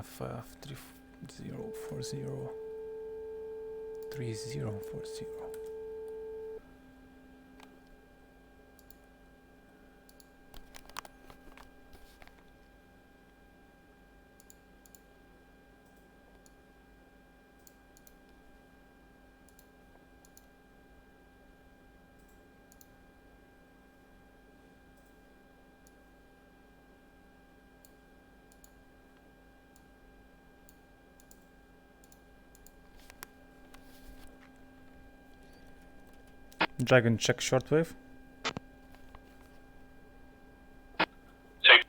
Ka-50 3040. Dragon, check shortwave. Check.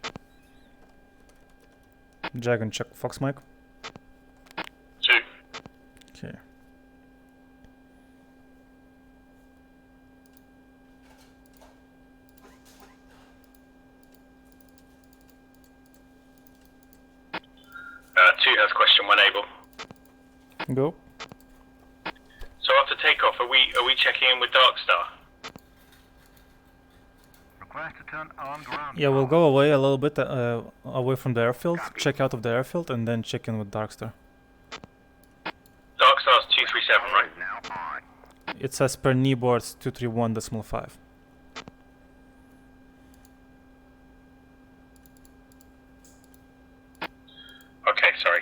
Dragon, check Fox mic. Check. Okay. Two has question when able. Go. So after takeoff, are we checking in with Darkstar? Request to turn on ground. Yeah, we'll go away a little bit away from the airfield, check out of the airfield, and then check in with Darkstar. Darkstar's 237, right? Now on. It says per kneeboards 231.5. Okay, sorry.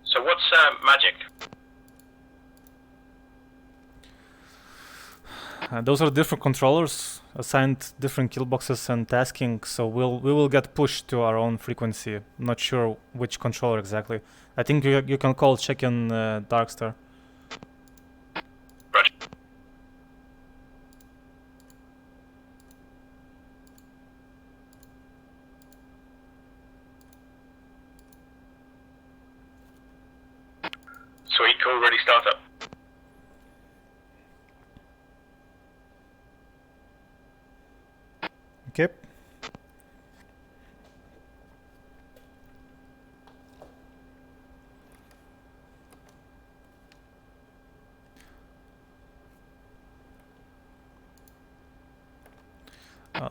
So what's magic? Those are different controllers assigned different kill boxes and tasking, so we will get pushed to our own frequency. Not sure which controller exactly. I think you can call check in Darkstar. Roger. Sweet, cool, ready, start up. Okay.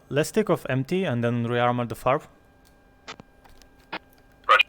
Let's take off empty and then rearmor the FARP. Roger.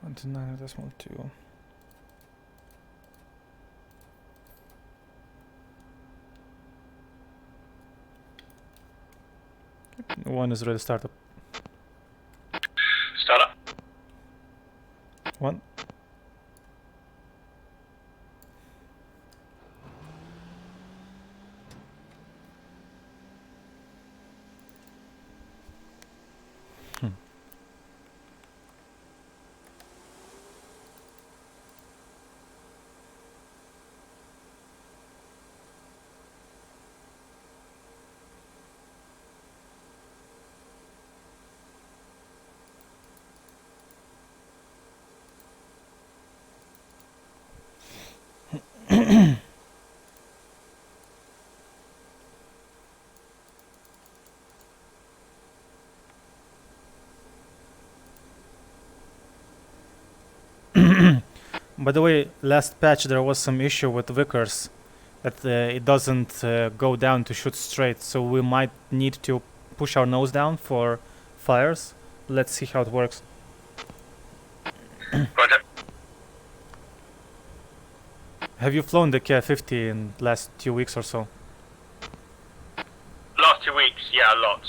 One to 9.2. One is ready to start up. Start up. One. By the way, last patch there was some issue with Vickers that it doesn't go down to shoot straight, so we might need to push our nose down for fires. Let's see how it works. Roger. Have you flown the Ka-50 in the last 2 weeks or so? Last 2 weeks, yeah, a lot.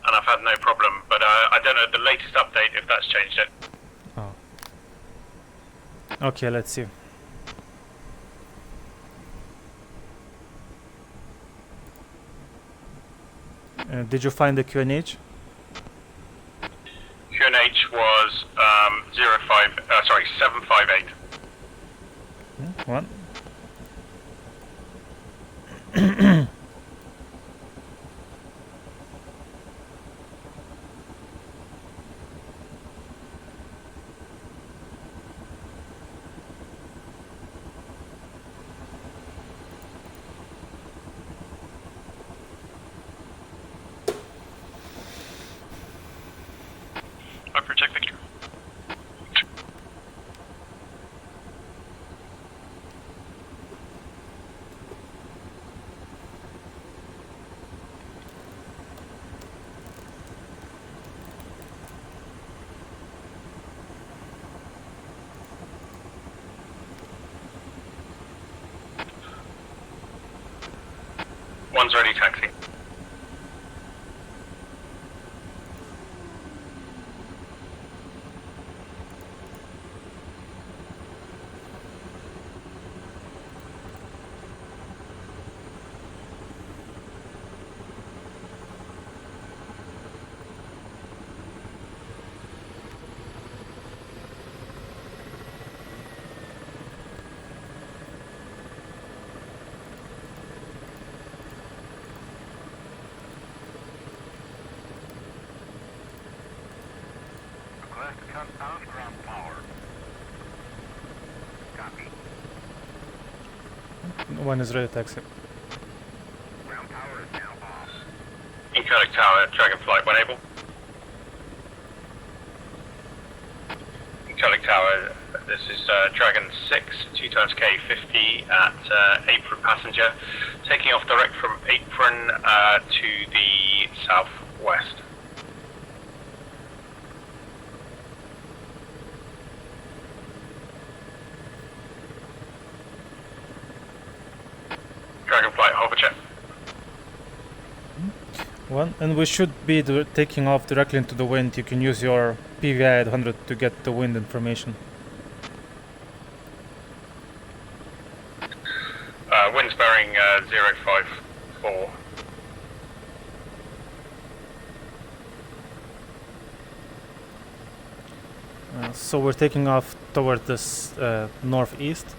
And I've had no problem. But I don't know the latest update if that's changed it. Oh. Okay, let's see. Did you find the QNH? QNH was 758. One. One's ready, taxi. Request to turn on ground power. Copy. One is ready, taxi. Ground power is now off. Encoding tower, Dragonflight when able. Encoding tower, this is Dragon 6, 2 times Ka-50 at Apron passenger, taking off direct from Apron to the southwest. Dragonflight, hover check. One, and we should be taking off directly into the wind. You can use your PVI at 100 to get the wind information. Wind's bearing 054. So we're taking off toward this northeast.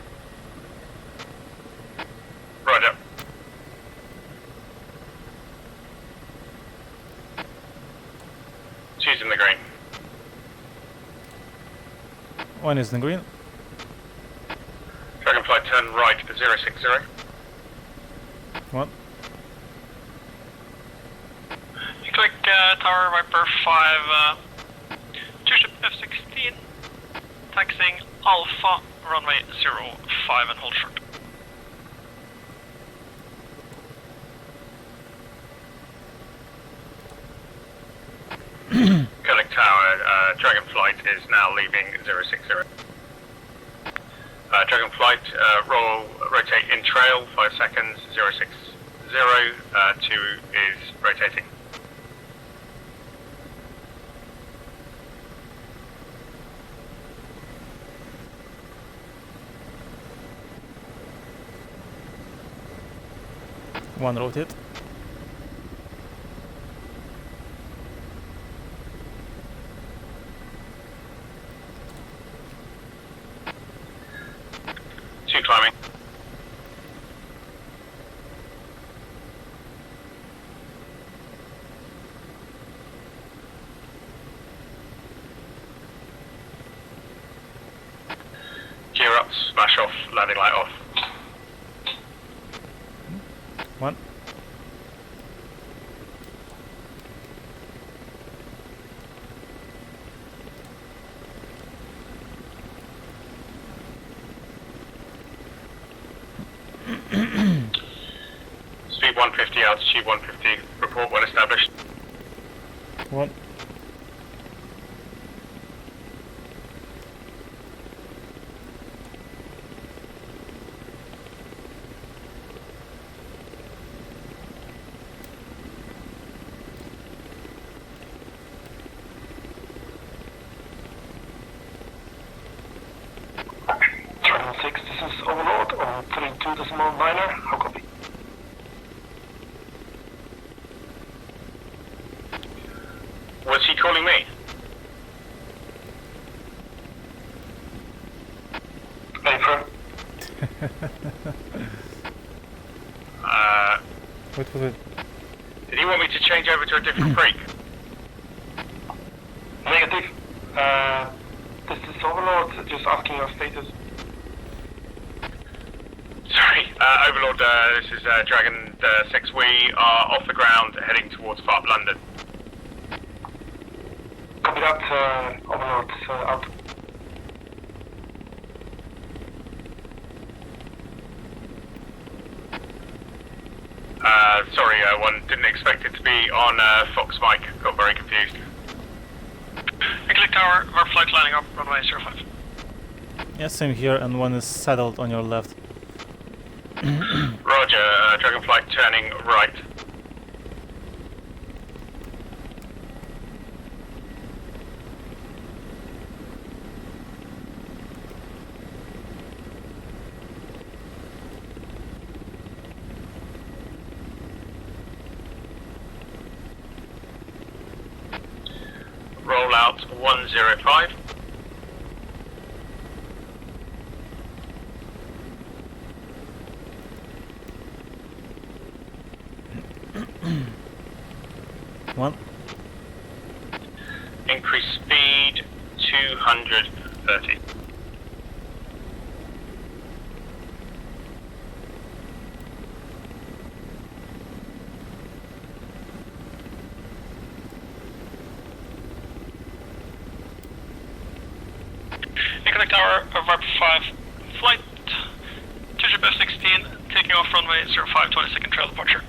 Roger. Choosing the green. One is in green. Dragonflight turn right 060. One. You click Tower Viper 5, 2-ship F-16, taxiing Alpha, runway 05 and hold short. Encoding tower, Dragonflight is now leaving 060. Dragonflight, rotate in trail, 5 seconds, 060, 2 is rotating. One rotate. Two climbing. Gear up, smash off, landing light off. One. Speed 150, altitude 150, report when established. One. Dragon 6, this is Overlord on 32.9er, how copy? Was he calling me? Apron. Wait. Did he want me to change over to a different freak? Negative. This is Overlord, just asking your status. Sorry, Overlord, this is Dragon 6. We are off the ground heading towards Farp, London. Copy that, Overlord, out. Sorry, one didn't expect it to be on Fox mic. Got very confused. Click Tower, our flight lining up, runway 05. Yeah, same here, and one is saddled on your left. Roger, Dragonflight turning right. Roll out 105. One. Increase speed 230. Connect Tower of Viper 5, flight 2GP16, taking off runway 05, 22nd trail departure.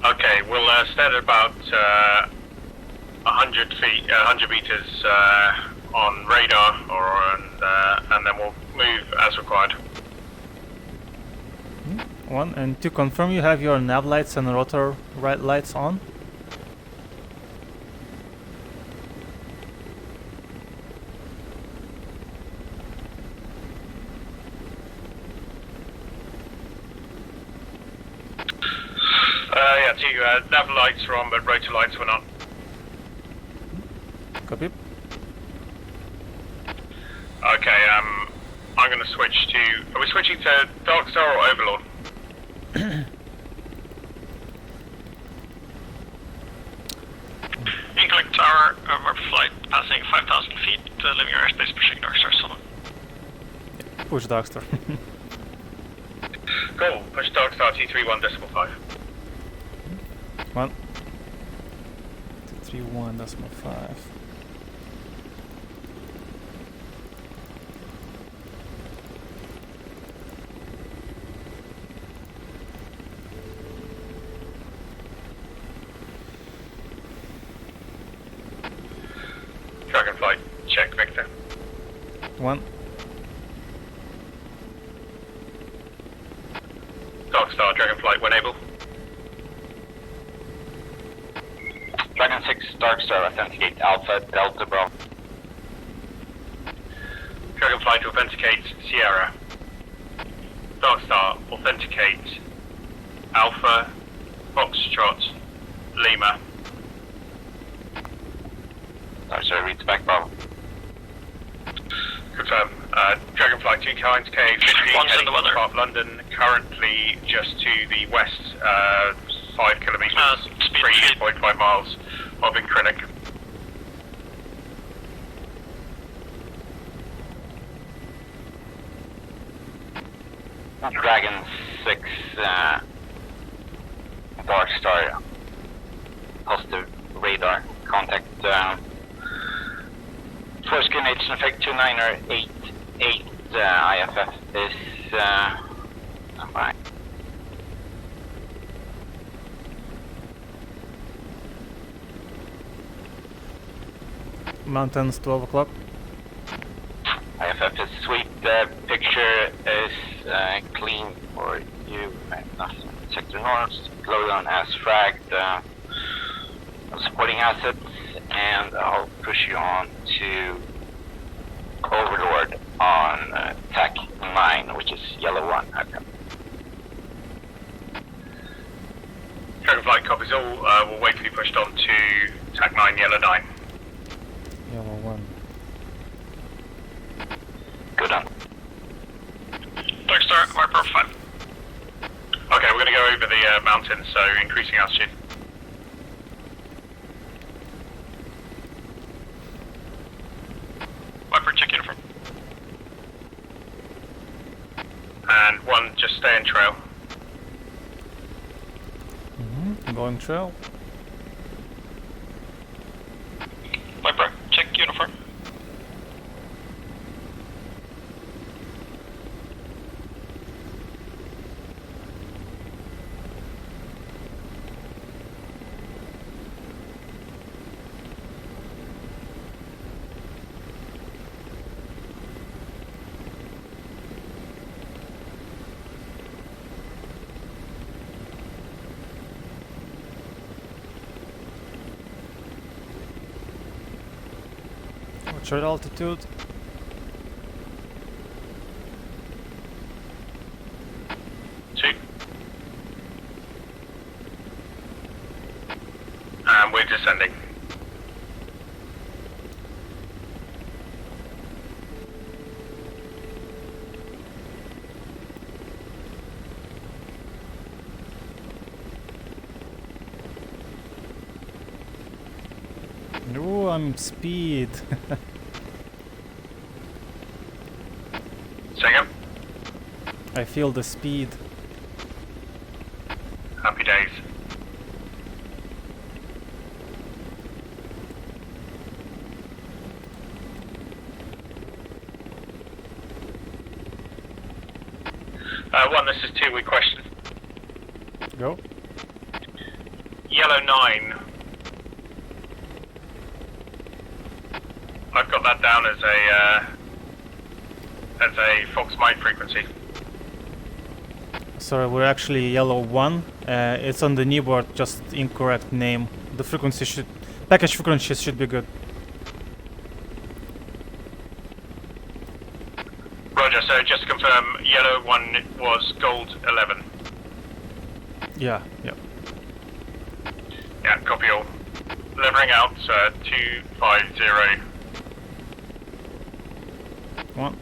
Okay, we'll stay at about 100 feet, 100 meters on radar, and then we'll move as required. One. And to confirm, you have your nav lights and rotor right lights on. Yeah, two nav lights were on, but rotor lights were not. Copy. Okay, I'm going to switch to. Are we switching to Dark Star or Overlord? Connect Tower of Viper flight passing 5,000 feet, leaving airspace, pushing Dark Star Solo. Push Darkstar. Cool. Push Dark Star T31.5. 1. 31.5. Dragonflight, check Victor. 1. Dark Star, Dragonflight, when able. Dragon 6, Dark Star, authenticate Alpha, Delta, Bravo. Dragonflight, authenticate Sierra. Dark Star, authenticate Alpha, Foxtrot, Lima. Dark Star, reads back, Bravo. Confirm. Dragonflight 2 Kinds Ka-50 One's in heading the weather. past London, currently just to the west, 5 kilometres, Speed 3.5 miles of Incrinic. Dragon 6, Dark Star, positive radar, contact, force grenades in effect 2988, IFF is, fine. Mountains 12 o'clock. IFF is sweet, picture is clean for you, nothing. Sector North, Glowdown as fragged, supporting assets, and I'll push you on to Overlord on TAC 9, which is yellow 1. Okay. Dragonflight copies all. We'll wait to be pushed on to TAC 9, Yellow 9. Yellow 1. Good on. Dark Star, Viper 5. Okay, we're going to go over the mountains, so increasing altitude. Viper, check uniform. And 1, just just stay in trail. Going trail. Viper, check uniform. What's your altitude? Two. And we're descending. Ooh, I'm speed. Second. I feel the speed. Happy days. One, this is 2, we question. Go. Yellow 9. I've got that down as a Fox mine frequency. Sorry, we're actually yellow 1. It's on the kneeboard, just incorrect name. The frequency should... package frequency should be good. Roger, so just to confirm, yellow 1 was gold 11. Yeah. Yeah, copy all. Levering out, 250. 1.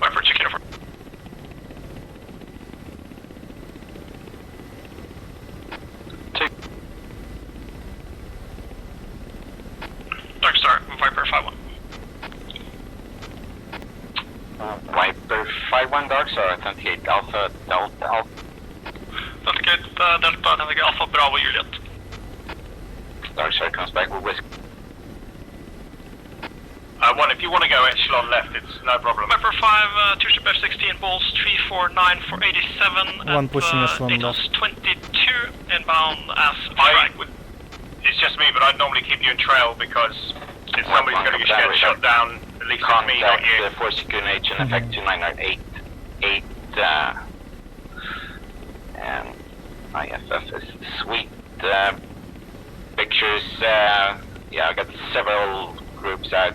Viper, check uniform. Take. Dark Star, Viper 5-1. Viper 5-1 Dark Star, authenticate Alpha Delta Alpha. Authenticate Delta, authenticate Alpha Bravo Juliet. Dark Star comes back with Whiskey. 1, if you want to go echelon left, it's no problem. Viper 5, 2 ship F-16 balls, 349 for 87. One pushing echelon left. 22 inbound as frag with... It's just me, but I'd normally keep you in trail because if somebody's going to get shot down, at least it's me, not Contact you. 4 secure H and effect 2988. And IFF is sweet. Pictures, yeah, I got several groups out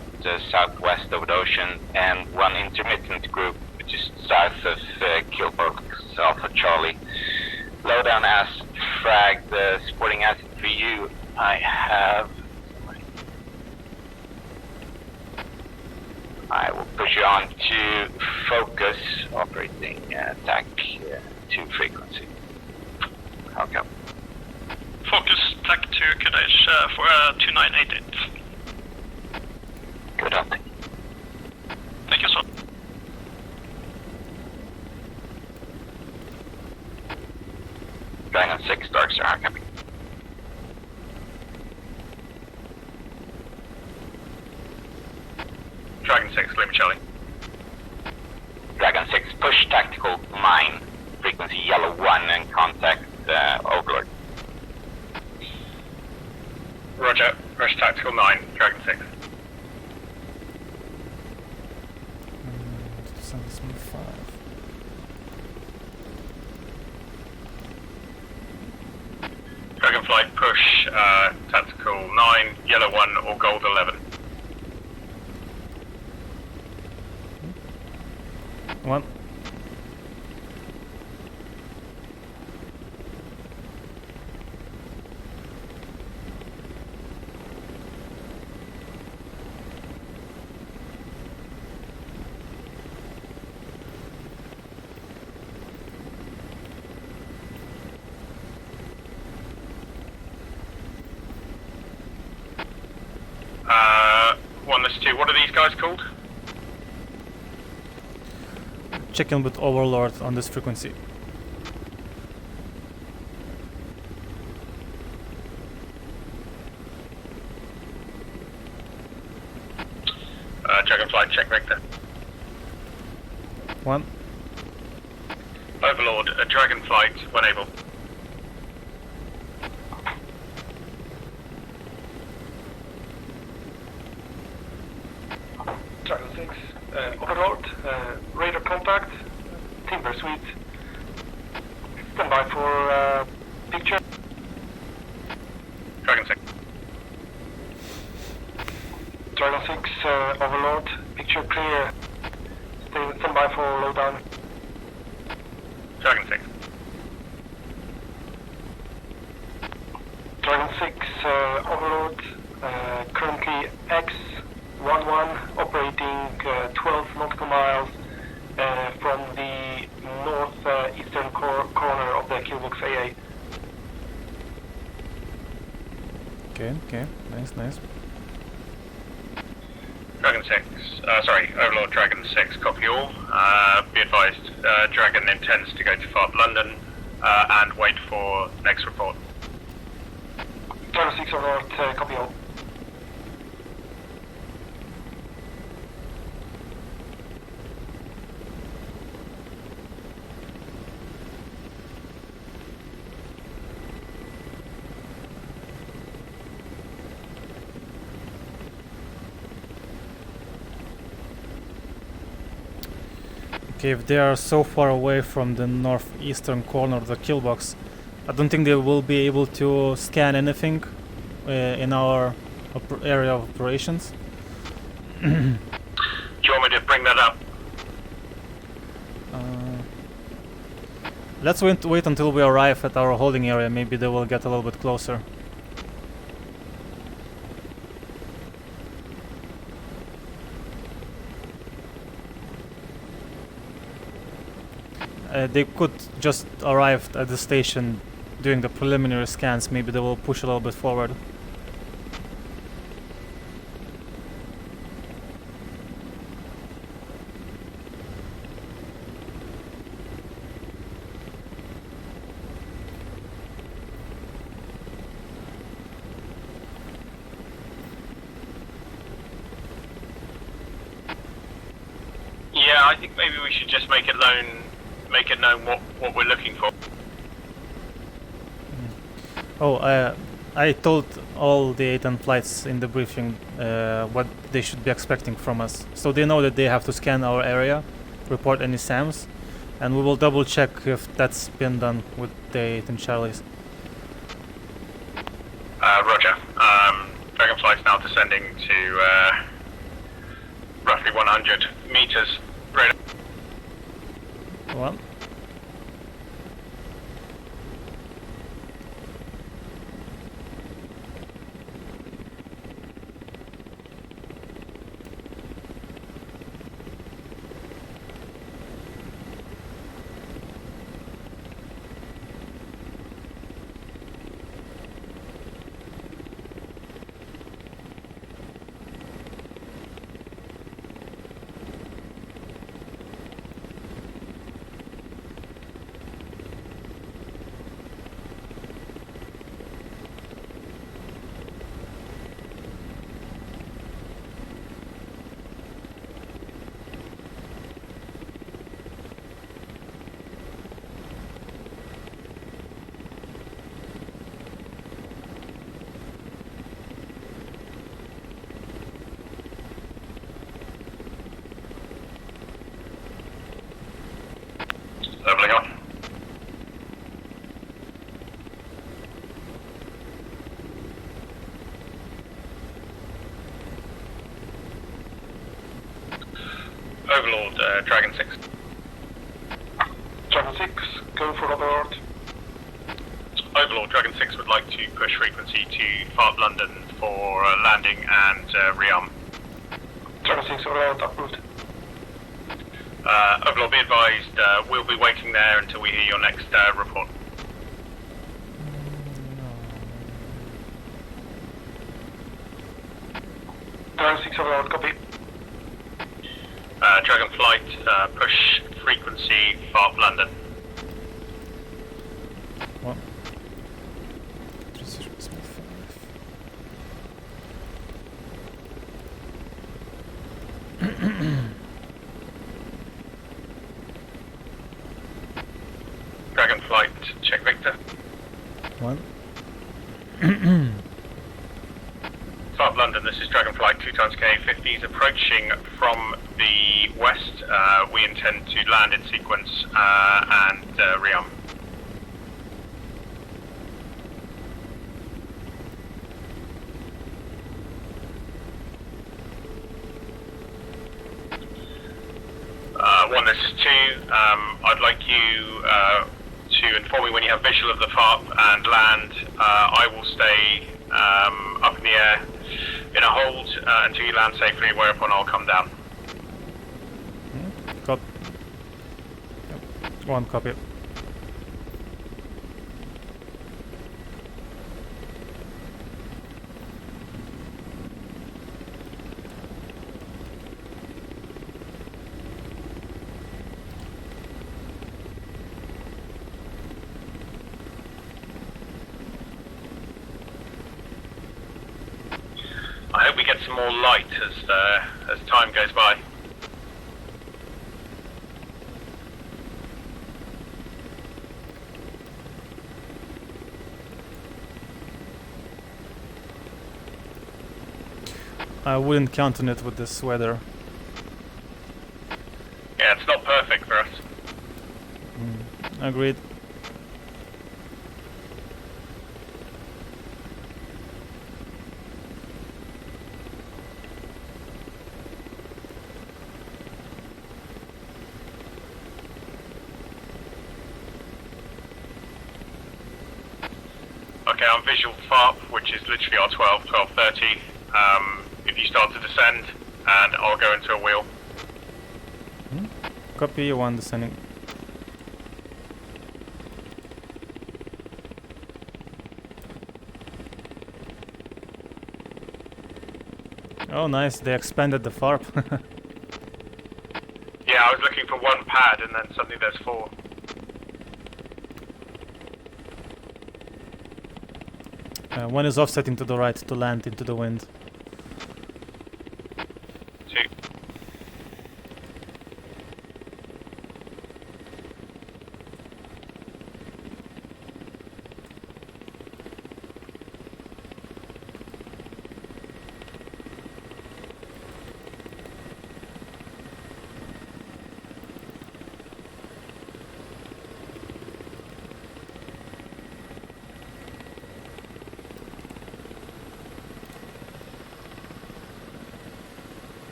southwest of the ocean and one intermittent group which is south of Killbox Alpha Charlie. Lowdown asked frag the supporting asset for you. I will push you on to focus operating attack 2 frequency. Okay. Focus, TAC 2, Kadesh for 2988. Good hunting. Thank you, sir. Dragon 6, Dark Star, copy. Dragon 6, Lima Charlie. Dragon 6, push tactical mine, frequency yellow 1 and contact Overlord. Roger, push tactical 9, Dragon 6. Send 5. Dragonfly, push tactical 9, yellow 1 or gold 11. 1. list 2, what are these guys called? Check in with Overlord on this frequency. Dragonfly, check Victor. 1. Overlord, a Dragonflight when able. Dragon 6, Overlord, radar contact, Timber Suite. Stand by for picture. Dragon 6. Dragon 6, Overlord, picture clear. Stand by for lowdown. Dragon 6. Dragon 6, Overlord, currently X11, operating 12 nautical miles from the northeastern corner of the Killbox AA. Okay, nice. Dragon 6, Overlord Dragon 6, copy all. Be advised, Dragon intends to go to FARP London and wait for next report. Dragon 6, Overlord, copy all. Okay, if they are so far away from the northeastern corner of the kill box, I don't think they will be able to scan anything in our area of operations. Do you want me to bring that up? Let's wait until we arrive at our holding area. Maybe they will get a little bit closer. They could just arrive at the station doing the preliminary scans. Maybe they will push a little bit forward. Yeah, I think maybe we should just make it known what we're looking for. Oh, I told all the A-10 flights in the briefing what they should be expecting from us. So they know that they have to scan our area, report any SAMs, and we will double check if that's been done with the A-10 Charlies. Roger. Dragonfly's now descending to roughly 100 meters. Radar. Well, Leveling on. Overlord, Dragon 6. Dragon 6, go for Overlord. Overlord, Dragon 6 would like to push frequency to FARP London for landing and rearm. Dragon 6, Overlord, approved. Overlord, be advised, we'll be waiting there until we hear your next report. Dragon 6 overload, copy. Dragon Flight, push frequency FARP London. One. Precision small 5. Dragon Flight, check Victor. 1. FARP London, this is Dragon Flight 2 times Ka-50 is approaching from the west. We intend to land in sequence and rearm. One, this is 2. I'd like you to inform me when you have visual of the FARP and land. I will stay up in the air in a hold until you land safely, whereupon I'll come down. Copy. Yep. 1 copy. I hope we get some more light as time goes by. I wouldn't count on it with this weather. Yeah, it's not perfect for us. Agreed. Okay, I'm visual FARP, which is literally our 12:30. If you start to descend, and I'll go into a wheel. Copy 1 descending. Oh nice, they expanded the FARP. Yeah, I was looking for 1 pad, and then suddenly there's 4. One is offsetting to the right to land into the wind. 2.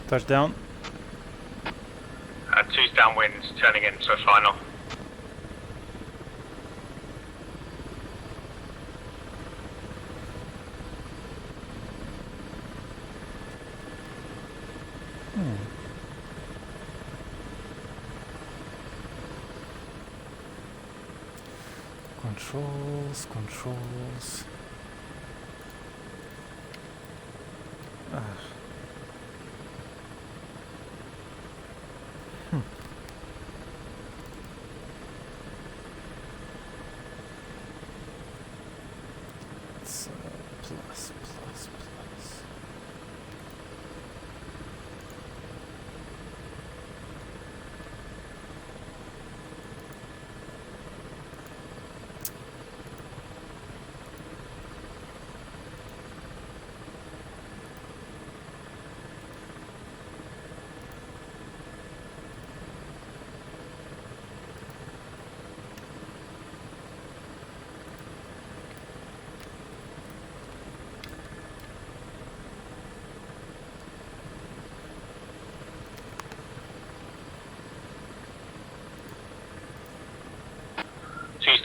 Touchdown. 2's downwind, turning into a final. Controls. It's plus.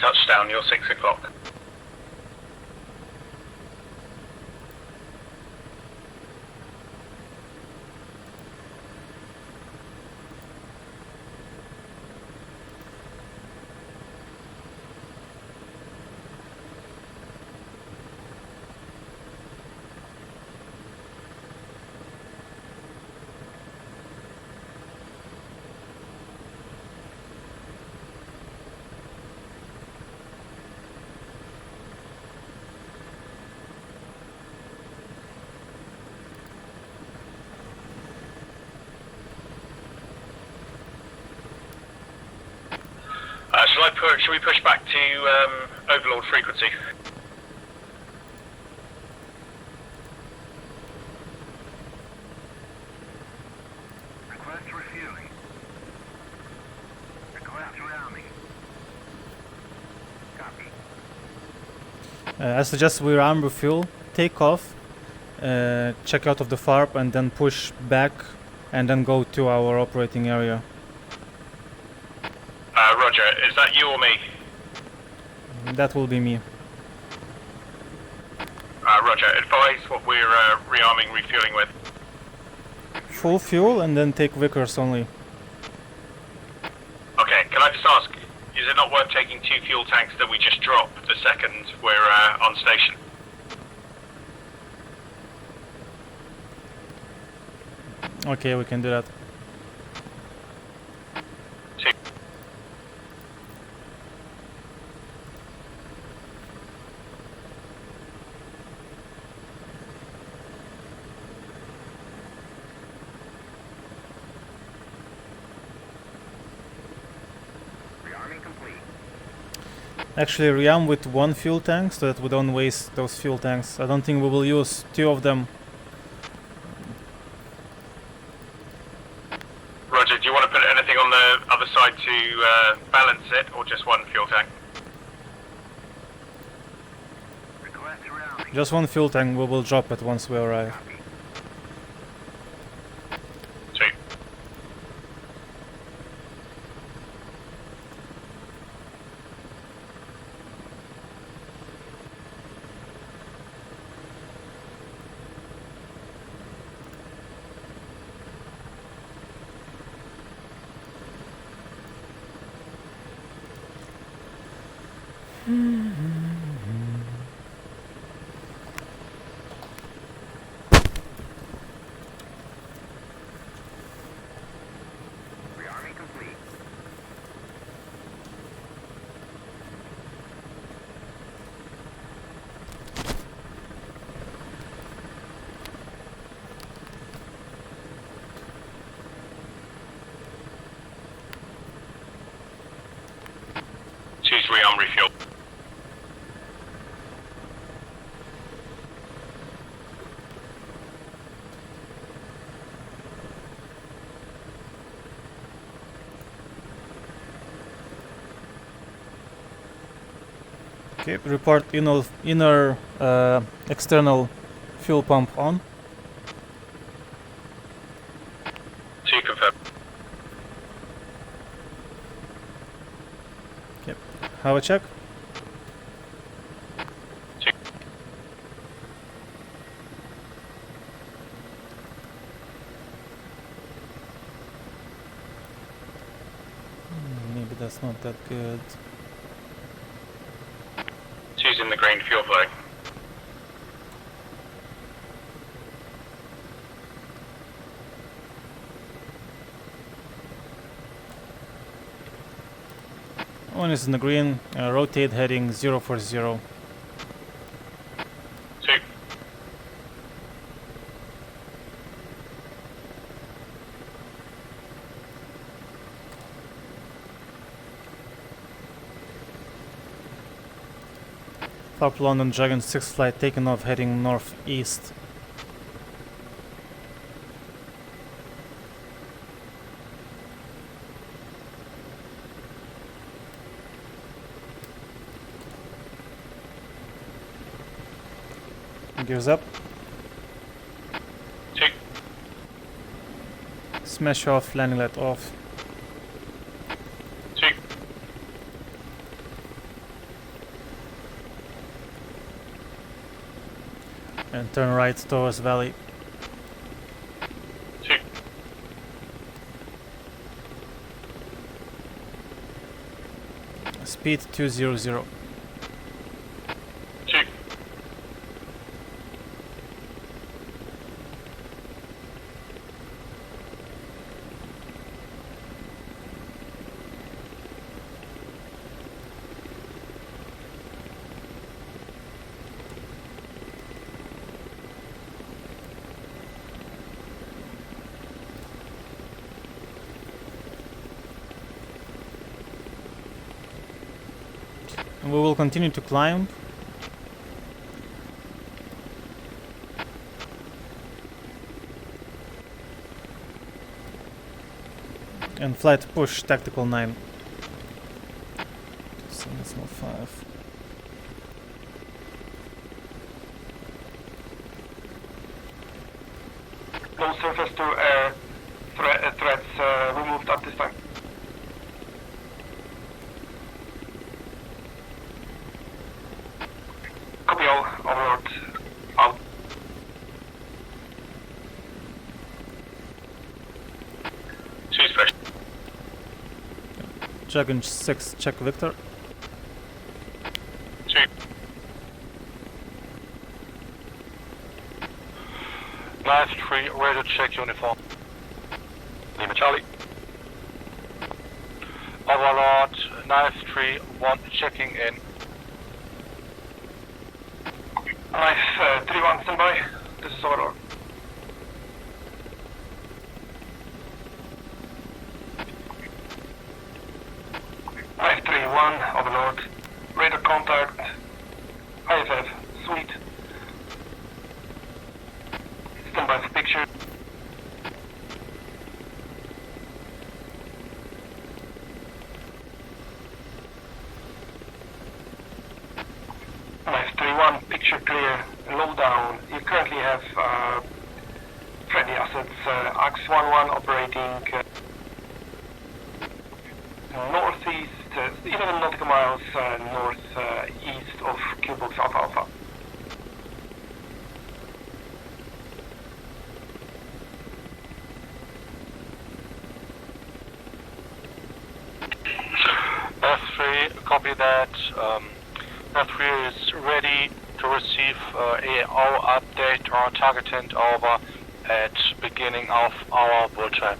Touchdown, you're 6 o'clock. Shall we push back to Overlord frequency? Request refueling. Request rounding. Copy. I suggest we ram refuel, take off, check out of the FARP, and then push back, and then go to our operating area. Roger. Is that you or me? That will be me. Roger. Advise what we're rearming, refueling with. Full fuel and then take Vickers only. Okay. Can I just ask, is it not worth taking 2 fuel tanks that we just drop the second we're on station? Okay, we can do that. Rearming complete. Actually, rearm with 1 fuel tank so that we don't waste those fuel tanks. I don't think we will use 2 of them. Roger. Do you want to put anything on the other side to balance it, or just 1 fuel tank? Request rounding. Just 1 fuel tank, we will drop it once we arrive. Copy. Sweet. Rearming complete. Choose rearm, refuel. Okay, report inner external fuel pump on. 2 confirm. Have a check. Maybe that's not that good. Choosing the green fuel flow. One is in the green, rotate heading 040. 2. Top London Dragon 6 flight taken off heading northeast. Gears up. 2. Smash off, landing light off. 2. And turn right towards valley. 2. Speed 200. 2. We will continue to climb. And flight push tactical 9. 5. No surface to air threats removed at this time. Copy all, overlord, out. Two special. Dragon 6, check Victor. Two. Knife 3, ready to check uniform. Lima Charlie. Overlord, Knife 3, 1, checking in. Knife 3-1, standby. This is overlord. Knife 3-1, overlord. Radar contact. IFF, sweet. Standby for picture. Knife 3-1, picture clear, low down. You currently have friendly assets, Axe 1-1 operating northeast, 11 nautical miles northeast of Killbox Alpha Alpha. F3, copy that. F3 is ready to receive AO update on target hint over at beginning of our bull time.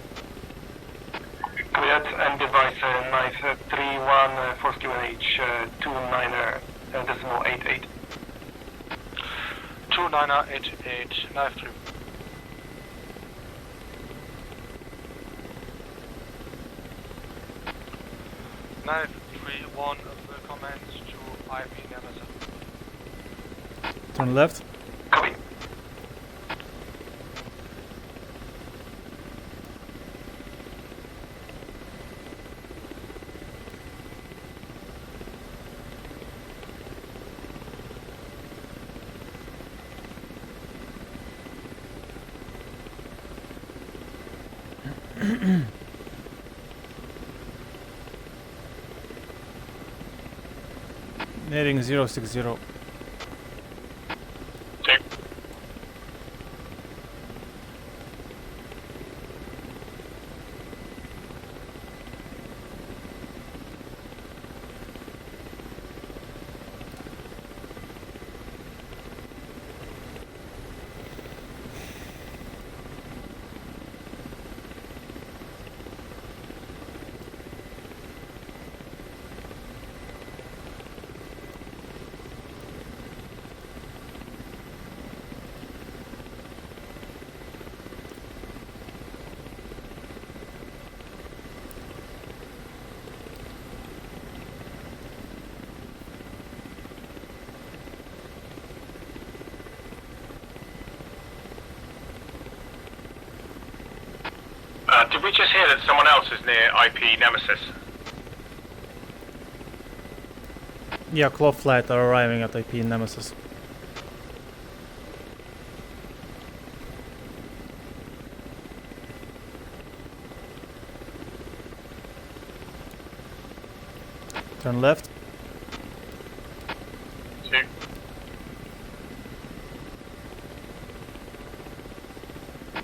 Copy that, and advise Knife 3-1 for QNH 29er decimal 88. 2988, Knife 3. Knife 3-1 will commence to IP Nemesis. Turn left. Copy. Heading 060. Two. Did we just hear that someone else is near IP Nemesis? Yeah, Claw flight are arriving at IP Nemesis. Turn left. Two.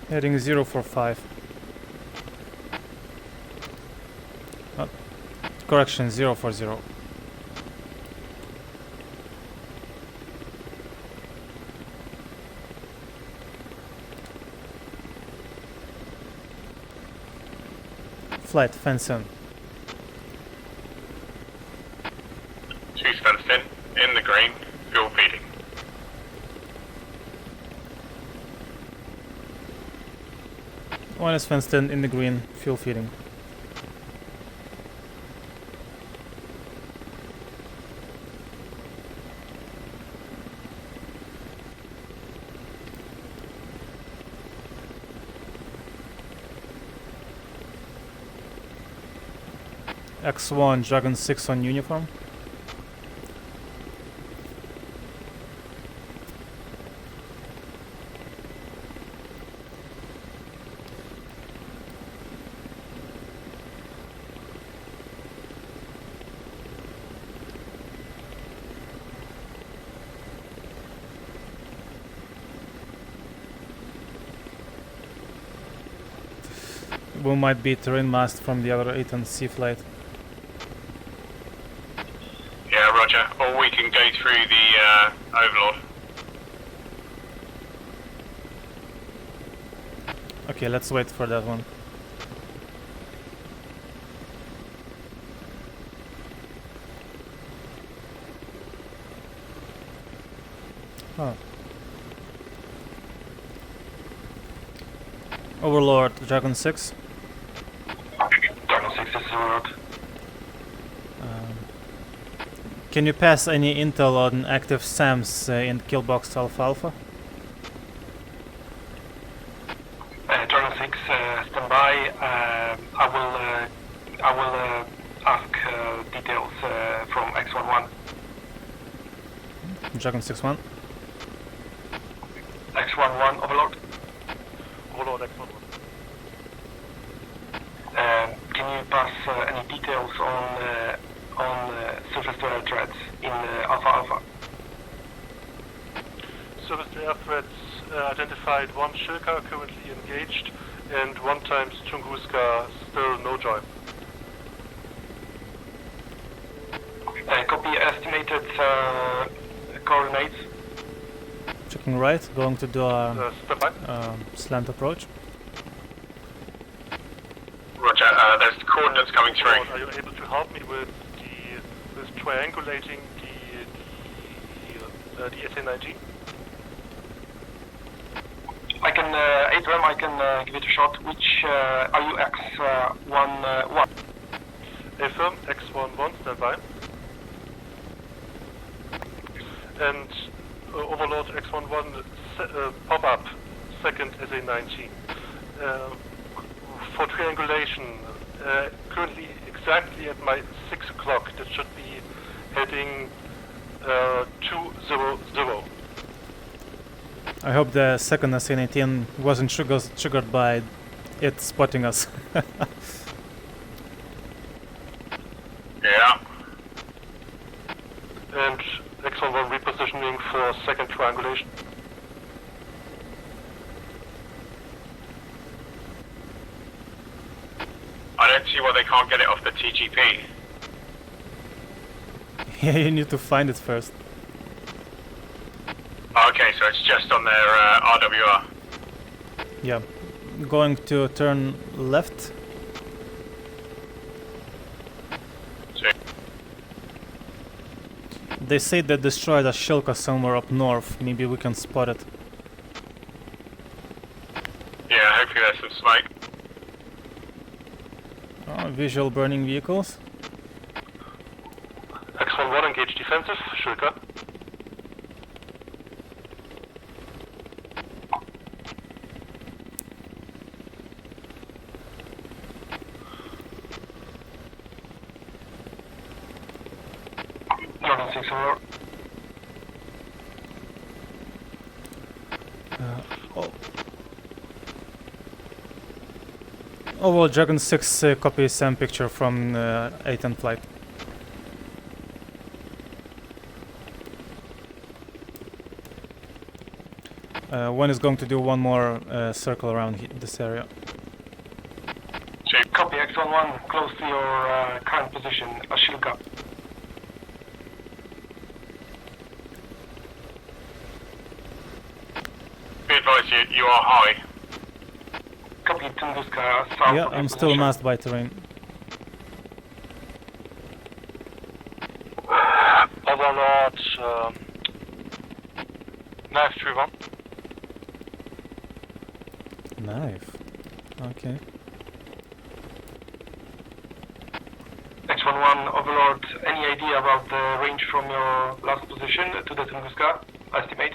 Heading 045. Correction, 040. Flight, fence in. Two's fenced in the green, fuel feeding. One is fenced in the green, fuel feeding. X1, Dragon 6 on uniform. We might be terrain masked from the other 8 and C flight. Yeah, roger. Or we can go through the Overlord. Okay, let's wait for that one. Oh. Overlord, Dragon 6. Dragon 6 is Overlord. Can you pass any intel on active SAMs in Killbox Alpha Alpha? Dragon 6, stand by. I will ask details from X11. Dragon 6-1. X11, Overlord. Overlord X11. Can you pass any details on surface to air threats in Alpha Alpha? Surface to air threats identified, 1 Shilka currently engaged, and 1 times Tunguska still no joy. Copy estimated coordinates. Checking right, going to do a Step by. slant approach. Roger. There's coordinates coming through. Are you able to help me with triangulating the SA-19? I can, Adrian, I can give it a shot. Which are you X11? Affirm, X11, stand by. And Overlord X11, pop up, second SA-19. For triangulation, currently exactly at my 6 o'clock, that should be heading 200. I hope the second SA-19 wasn't triggered by it spotting us. Yeah. And X11 repositioning for second triangulation. I don't see why they can't get it off the TGP. Yeah, you need to find it first. Okay, so it's just on their RWR. Yeah. Going to turn left. So, They say they destroyed a Shilka somewhere up north. Maybe we can spot it. yeah, hopefully there's some smoke. Oh, visual burning vehicles. X11 engage defensive, Shilka. Dragon 6 Overlord. Overall, Dragon 6 copy SAM picture from 8 and flight. One is going to do one more circle around this area. Copy X11, close to your current position, Ashilka. Be advised, you are high. Copy Tunguska, south Yeah, of I'm your still position. masked by terrain. Overlord, knife 3-1. Knife. Okay. X11 Overlord, any idea about the range from your last position to the Tunguska? Estimate?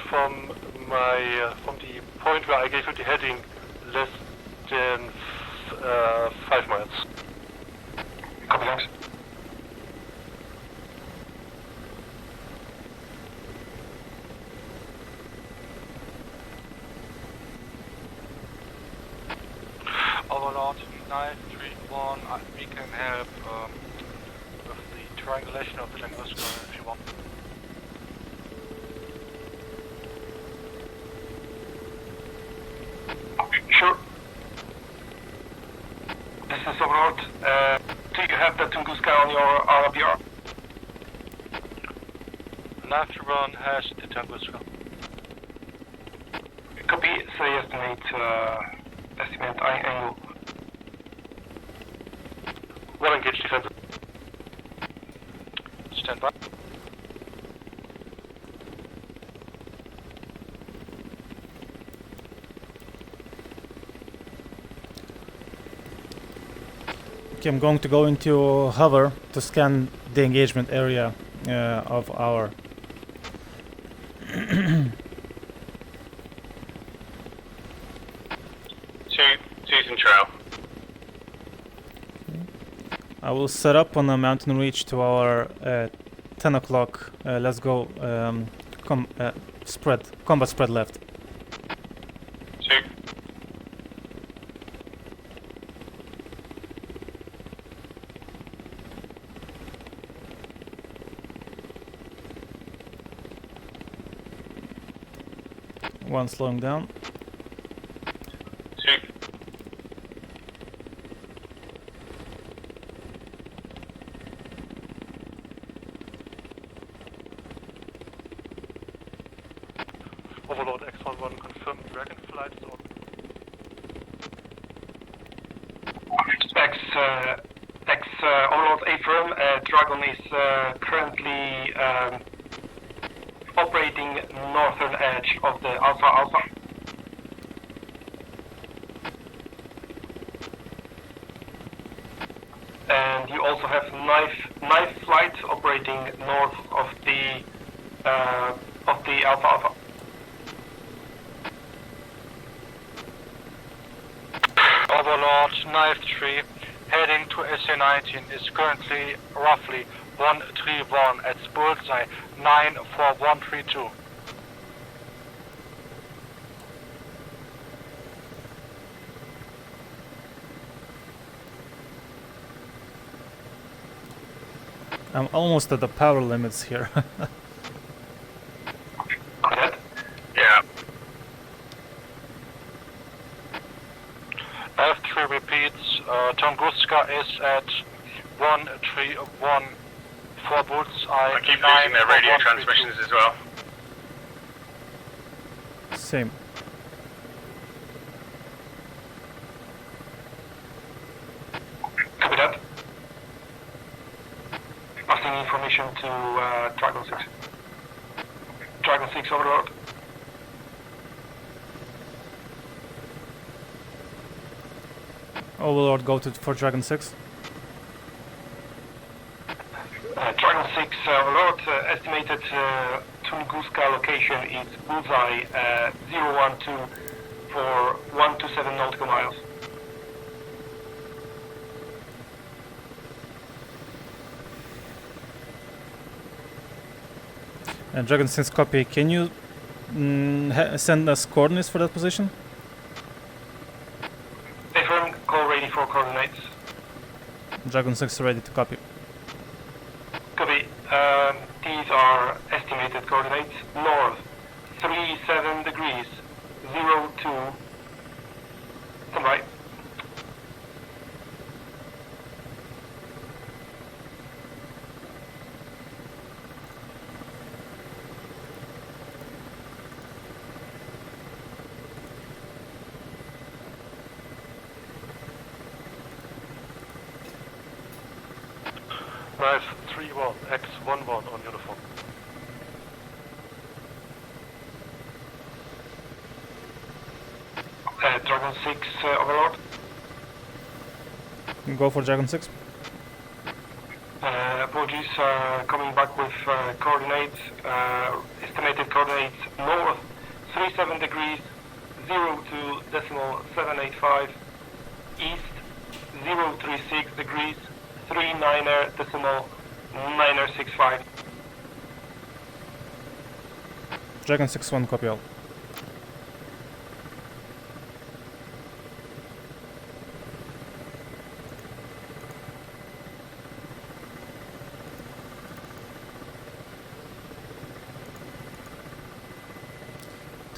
from from the point where I gave you the heading less than 5 miles. Copy, thanks. Overlord 931, we can help with the triangulation of the Tunguska if you want. Sure. This is Overlord. Do you have the Tunguska on your RBR? 931 has the Tunguska. Copy, say estimate angle. Well engaged defense. Stand by. Okay, I'm going to go into hover to scan the engagement area of our. Susan Trail. I will set up on a mountain ridge to our 10 o'clock. Let's go. Combat spread left. Two. One slowing down. Two. Overlord X11 confirmed Dragon flights on. Overlord A-firm, Dragon is currently operating northern edge of the Alpha. And you also have knife flight operating north of the Alpha. Overlord Knife 3 heading to SA-19 is currently roughly 131 at bullseye 94132. I'm almost at the power limits here. Yeah. F3 repeats, Tunguska is at 131 for bullseye. I keep losing their radio transmissions as well. Same. Copy that. Passing information to Dragon 6. Dragon 6 Overlord. Overlord, go for Dragon 6. Dragon 6 Overlord, estimated Tunguska location is bullseye 012 for 127 nautical miles. And Dragon 6 copy. Can you send us coordinates for that position? Affirm, call ready for coordinates. Dragon 6 ready to copy. Copy. These are estimated coordinates. North, 37 degrees, 02. Stand by. Knife 31 X11 on uniform. Dragon 6 Overlord. Go for Dragon 6. Apologies, coming back with coordinates, estimated coordinates north 37 degrees 0.785, east 036 degrees 39.965. Dragon 6-1, copy all.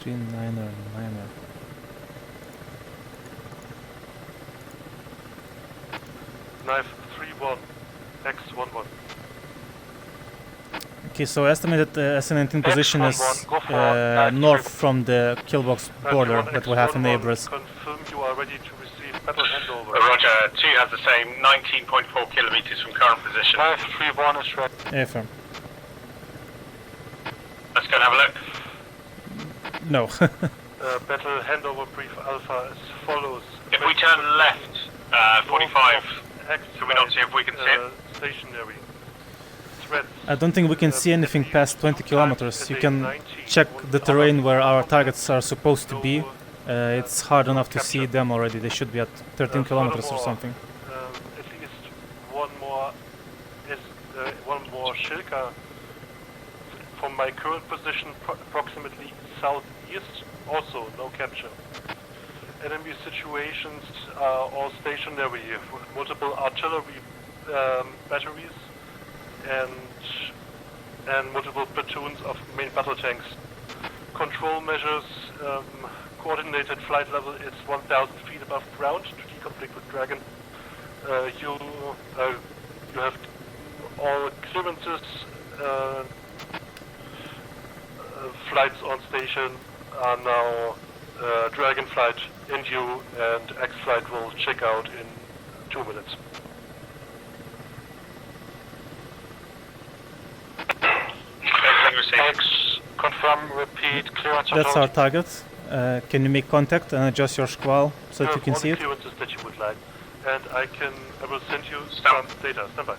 Niner. Knife 3-1, X-11. Okay, so estimated S19 position is Go for north from the killbox border that we have in Neighbors. Confirm you are ready to receive battle handover. Roger, 2 has the same, 19.4 kilometers from current position. Knife 3-1 is ready. Affirm. Let's go and have a look. No. Battle handover brief Alpha as follows. If we turn left, 45, can we not see if we can see it? Stationary. Threats. I don't think we can see anything past 20 kilometers. You can check the terrain where our targets are supposed to be. It's hard enough to see them already. They should be at 13 kilometers or something. At least one more Shilka from my current position, approximately southeast. Also, no capture. Enemy situations are all stationary with multiple artillery batteries and multiple platoons of main battle tanks. Control measures, coordinated flight level is 1,000 feet above ground to deconflict with Dragon. You have all clearances. Flights on station are now Dragon flight in due, and X flight will check out in 2 minutes. X, confirm, repeat, clearance. That's our target. Can you make contact and adjust your squall so that you can see it? Clearances that you would like, and I will send you some data. Stand by.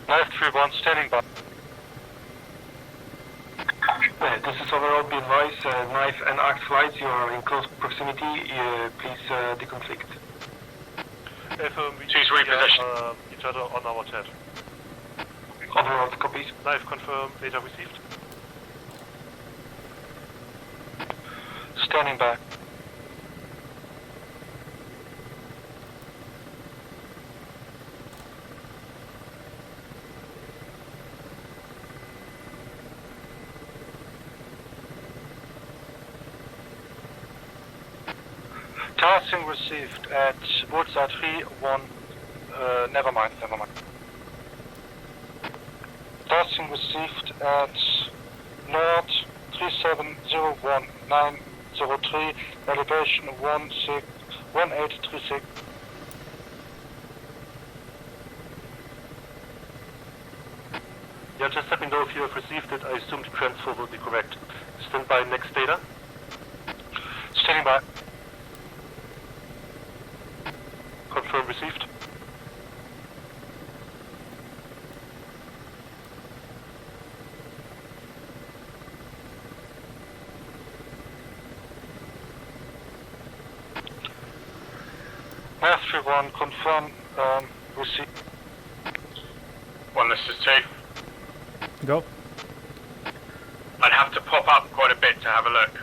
Knife 3-1, standing by. This is overall be advised, knife and axe flights, you are in close proximity, please deconflict. Choose reposition. Each other on our TED. Overall copies. Knife confirmed, data received. Standing by. Tassing received at Bullseye 3-1, never mind. Tassing received at North 3701903, elevation 1836. Yeah, just let me know if you have received it. I assume the transfer will be correct. Stand by, next data. Standing by. Confirm received. Math 3-1, confirm receipt. 1, this is 2. Go. I'd have to pop up quite a bit to have a look.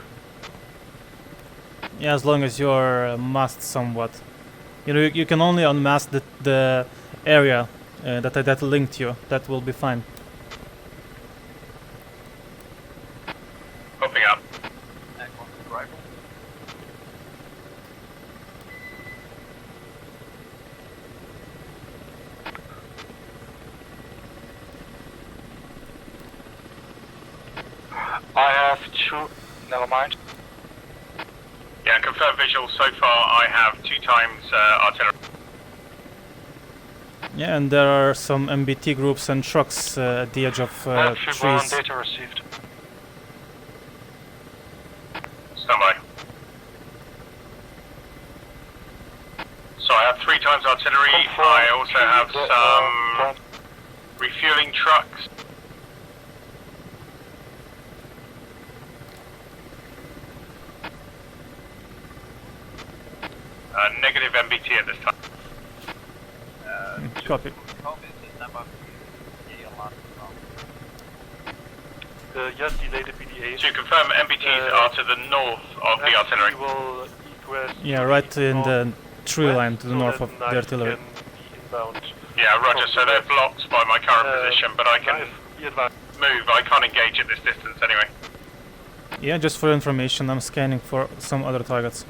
Yeah, as long as you're masked somewhat. You know, you can only unmask the area that linked you. That will be fine. Popping up. I have 2, never mind. Yeah, confirm visual. So far I have 2 times artillery. Yeah, and there are some MBT groups and trucks at the edge of trees. Data received. Stand by. I have 3 times artillery. I also have some refueling trucks. Negative MBT at this time. Copy. Yes, delayed PDA. To confirm, MBTs are to the north of the artillery. Will egress Yeah, right in the tree line to the north of the artillery. Yeah, roger. So they're blocked by my current position, but I can move. I can't engage at this distance anyway. Yeah, just for information, I'm scanning for some other targets.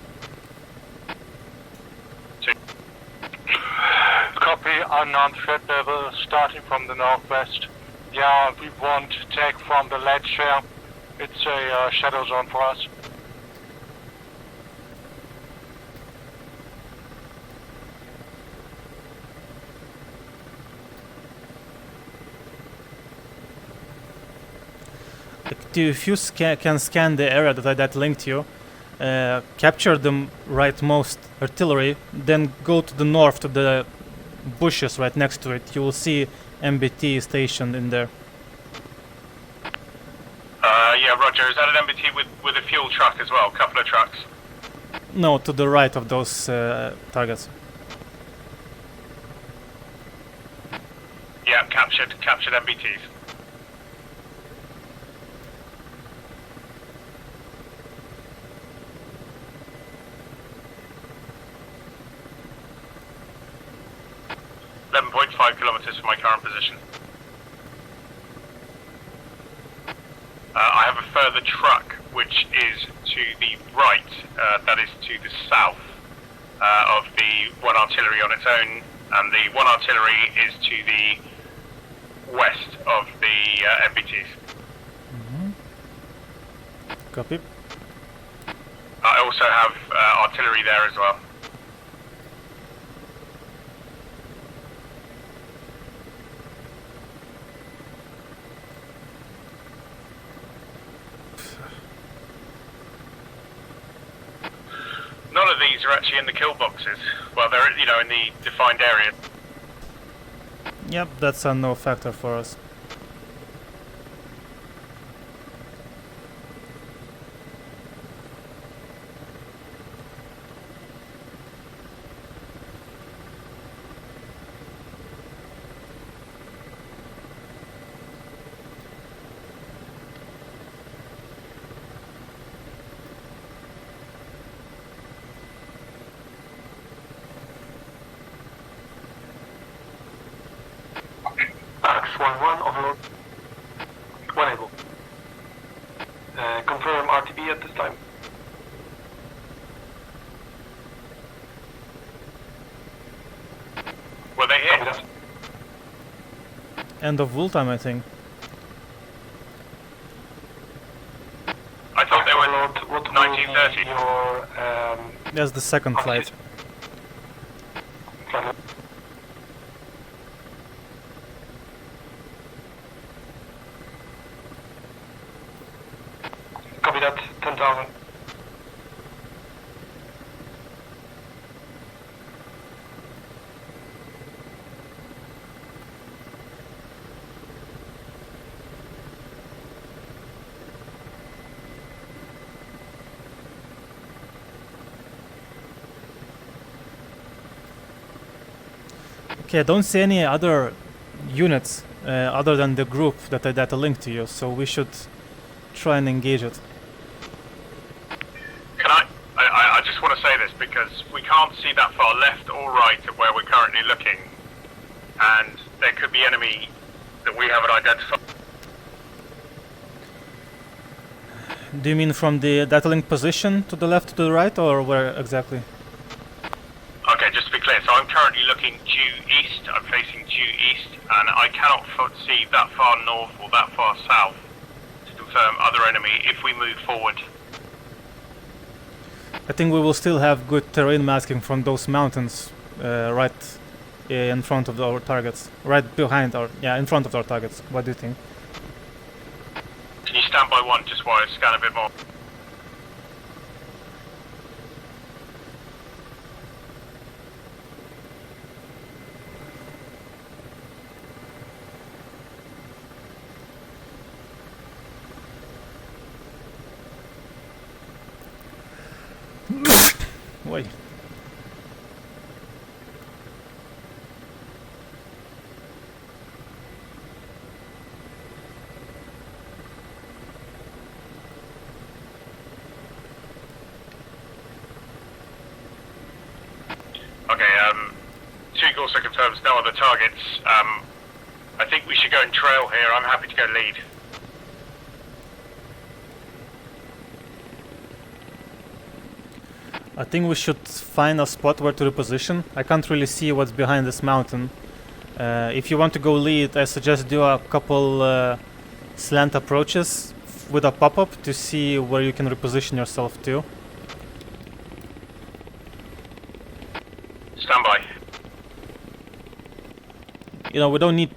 Copy, unknown threat level starting from the northwest. Yeah, we won't take from the ledge here. It's a shadow zone for us. If you can scan the area that linked you, capture the rightmost artillery, then go to the north to the bushes right next to it. You will see MBT stationed in there. Yeah, roger. Is that an MBT with a fuel truck as well? A couple of trucks? No, to the right of those targets. Yeah, captured MBTs. Kilometers from my current position. I have a further truck which is to the right, that is to the south of the one artillery on its own, and the one artillery is to the west of the MBTs. Copy. I also have artillery there as well. None of these are actually in the kill boxes. Well, they're, you know, in the defined area. Yep, that's a no factor for us. X11 overload. One able. Confirm RTB at this time. Were they Copy hit? that. End of wool time, I think. I thought they were Overload, what will 1930. be your That's the second flight. flight? Copy that, 10,000. Okay, I don't see any other units other than the group that are linked to you, so we should try and engage it. Can I just want to say this because we can't see that far left or right of where we're currently looking, and there could be enemy that we haven't identified. Do you mean from the data link position to the left, to the right, or where exactly? Okay, just to be clear, so I'm currently looking due east, I'm facing due east, and I cannot see that far north or that far south to confirm other enemy if we move forward. I think we will still have good terrain masking from those mountains right in front of our targets. Right behind our... yeah, in front of our targets. What do you think? Can you stand by one just while I scan a bit more? Wait. Okay, Tuke also confirms no other targets. I think we should go and trail here. I'm happy to go lead. I think we should find a spot where to reposition. I can't really see what's behind this mountain. If you want to go lead, I suggest do a couple slant approaches with a pop-up to see where you can reposition yourself to. Stand by. You know, we don't need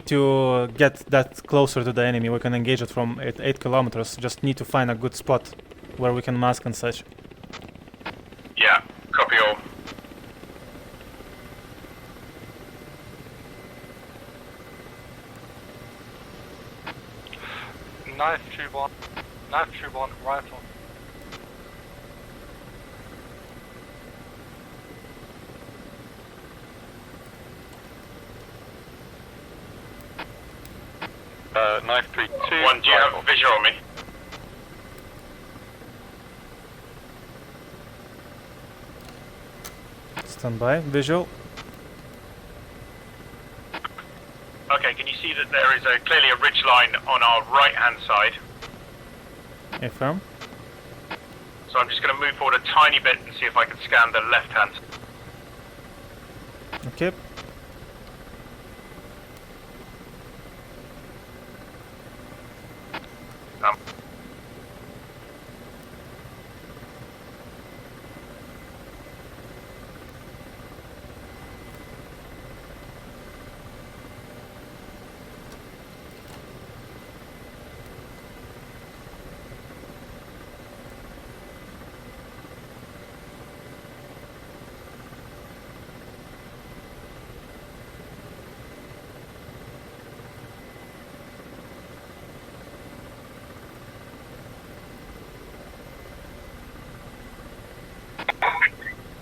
to get that closer to the enemy. We can engage it from 8 kilometers. Just need to find a good spot where we can mask and such. Yeah, copy all. Knife 2-1. Knife 2-1, rifle. Knife 3-2. One, do you have visual on me? Stand by. Visual. Okay, can you see that there is clearly a ridge line on our right-hand side? Affirm. So I'm just going to move forward a tiny bit and see if I can scan the left-hand. Okay.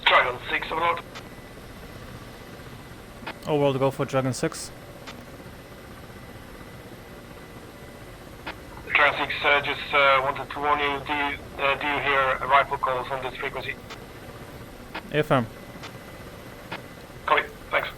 Dragon 6 overlord. Overall, go for Dragon 6. Dragon 6, just wanted to warn you, do you hear rifle calls on this frequency? Affirm. Copy, thanks.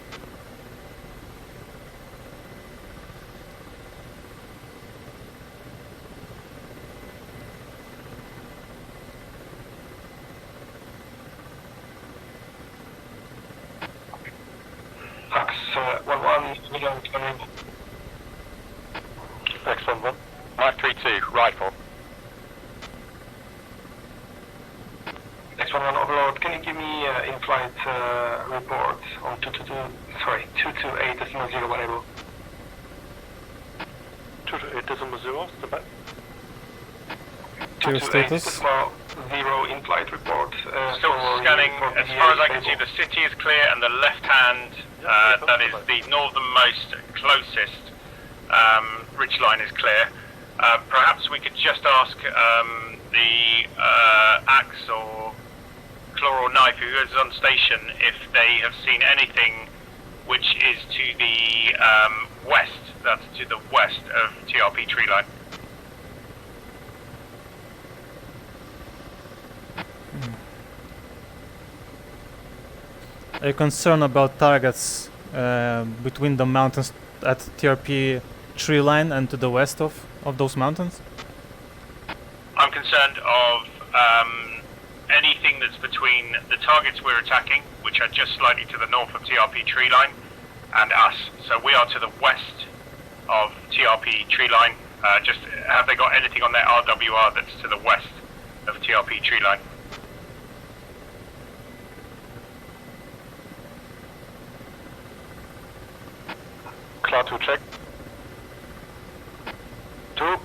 Max 1-1, we don't come in. Excellent one. Knife 3-2, rifle. Next one, Overlord, can you give me in-flight report on 228.0 whatever? 228.0, stand by. To your status. 0 in-flight report. Still scanning. As far as I can see, the city is clear, and the left-hand, that is the northernmost closest ridge line, is clear. Perhaps we could just ask the axe or claw or knife who is on station if they have seen anything which is to the west. That's to the west of TRP tree line. Are you concerned about targets between the mountains at TRP tree line and to the west of those mountains? I'm concerned of anything that's between the targets we're attacking, which are just slightly to the north of TRP tree line, and us. So we are to the west of TRP tree line. Just have they got anything on their RWR that's to the west of TRP tree line? Cloud 2 check. 2.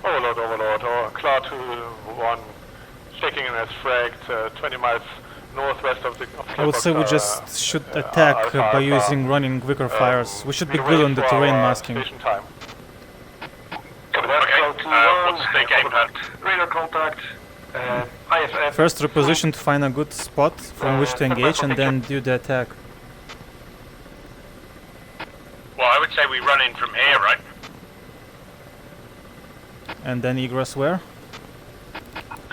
Overlord, or Cloud 2-1, checking in as fragged, 20 miles northwest of the... I would say we just should attack by using running quicker fires. We should be good on the terrain masking. Station time. Okay, What's the game plan? Radar contact. IFF. First reposition to find a good spot from which to engage and then do the attack. Well, I would say we run in from here, right? And then egress where?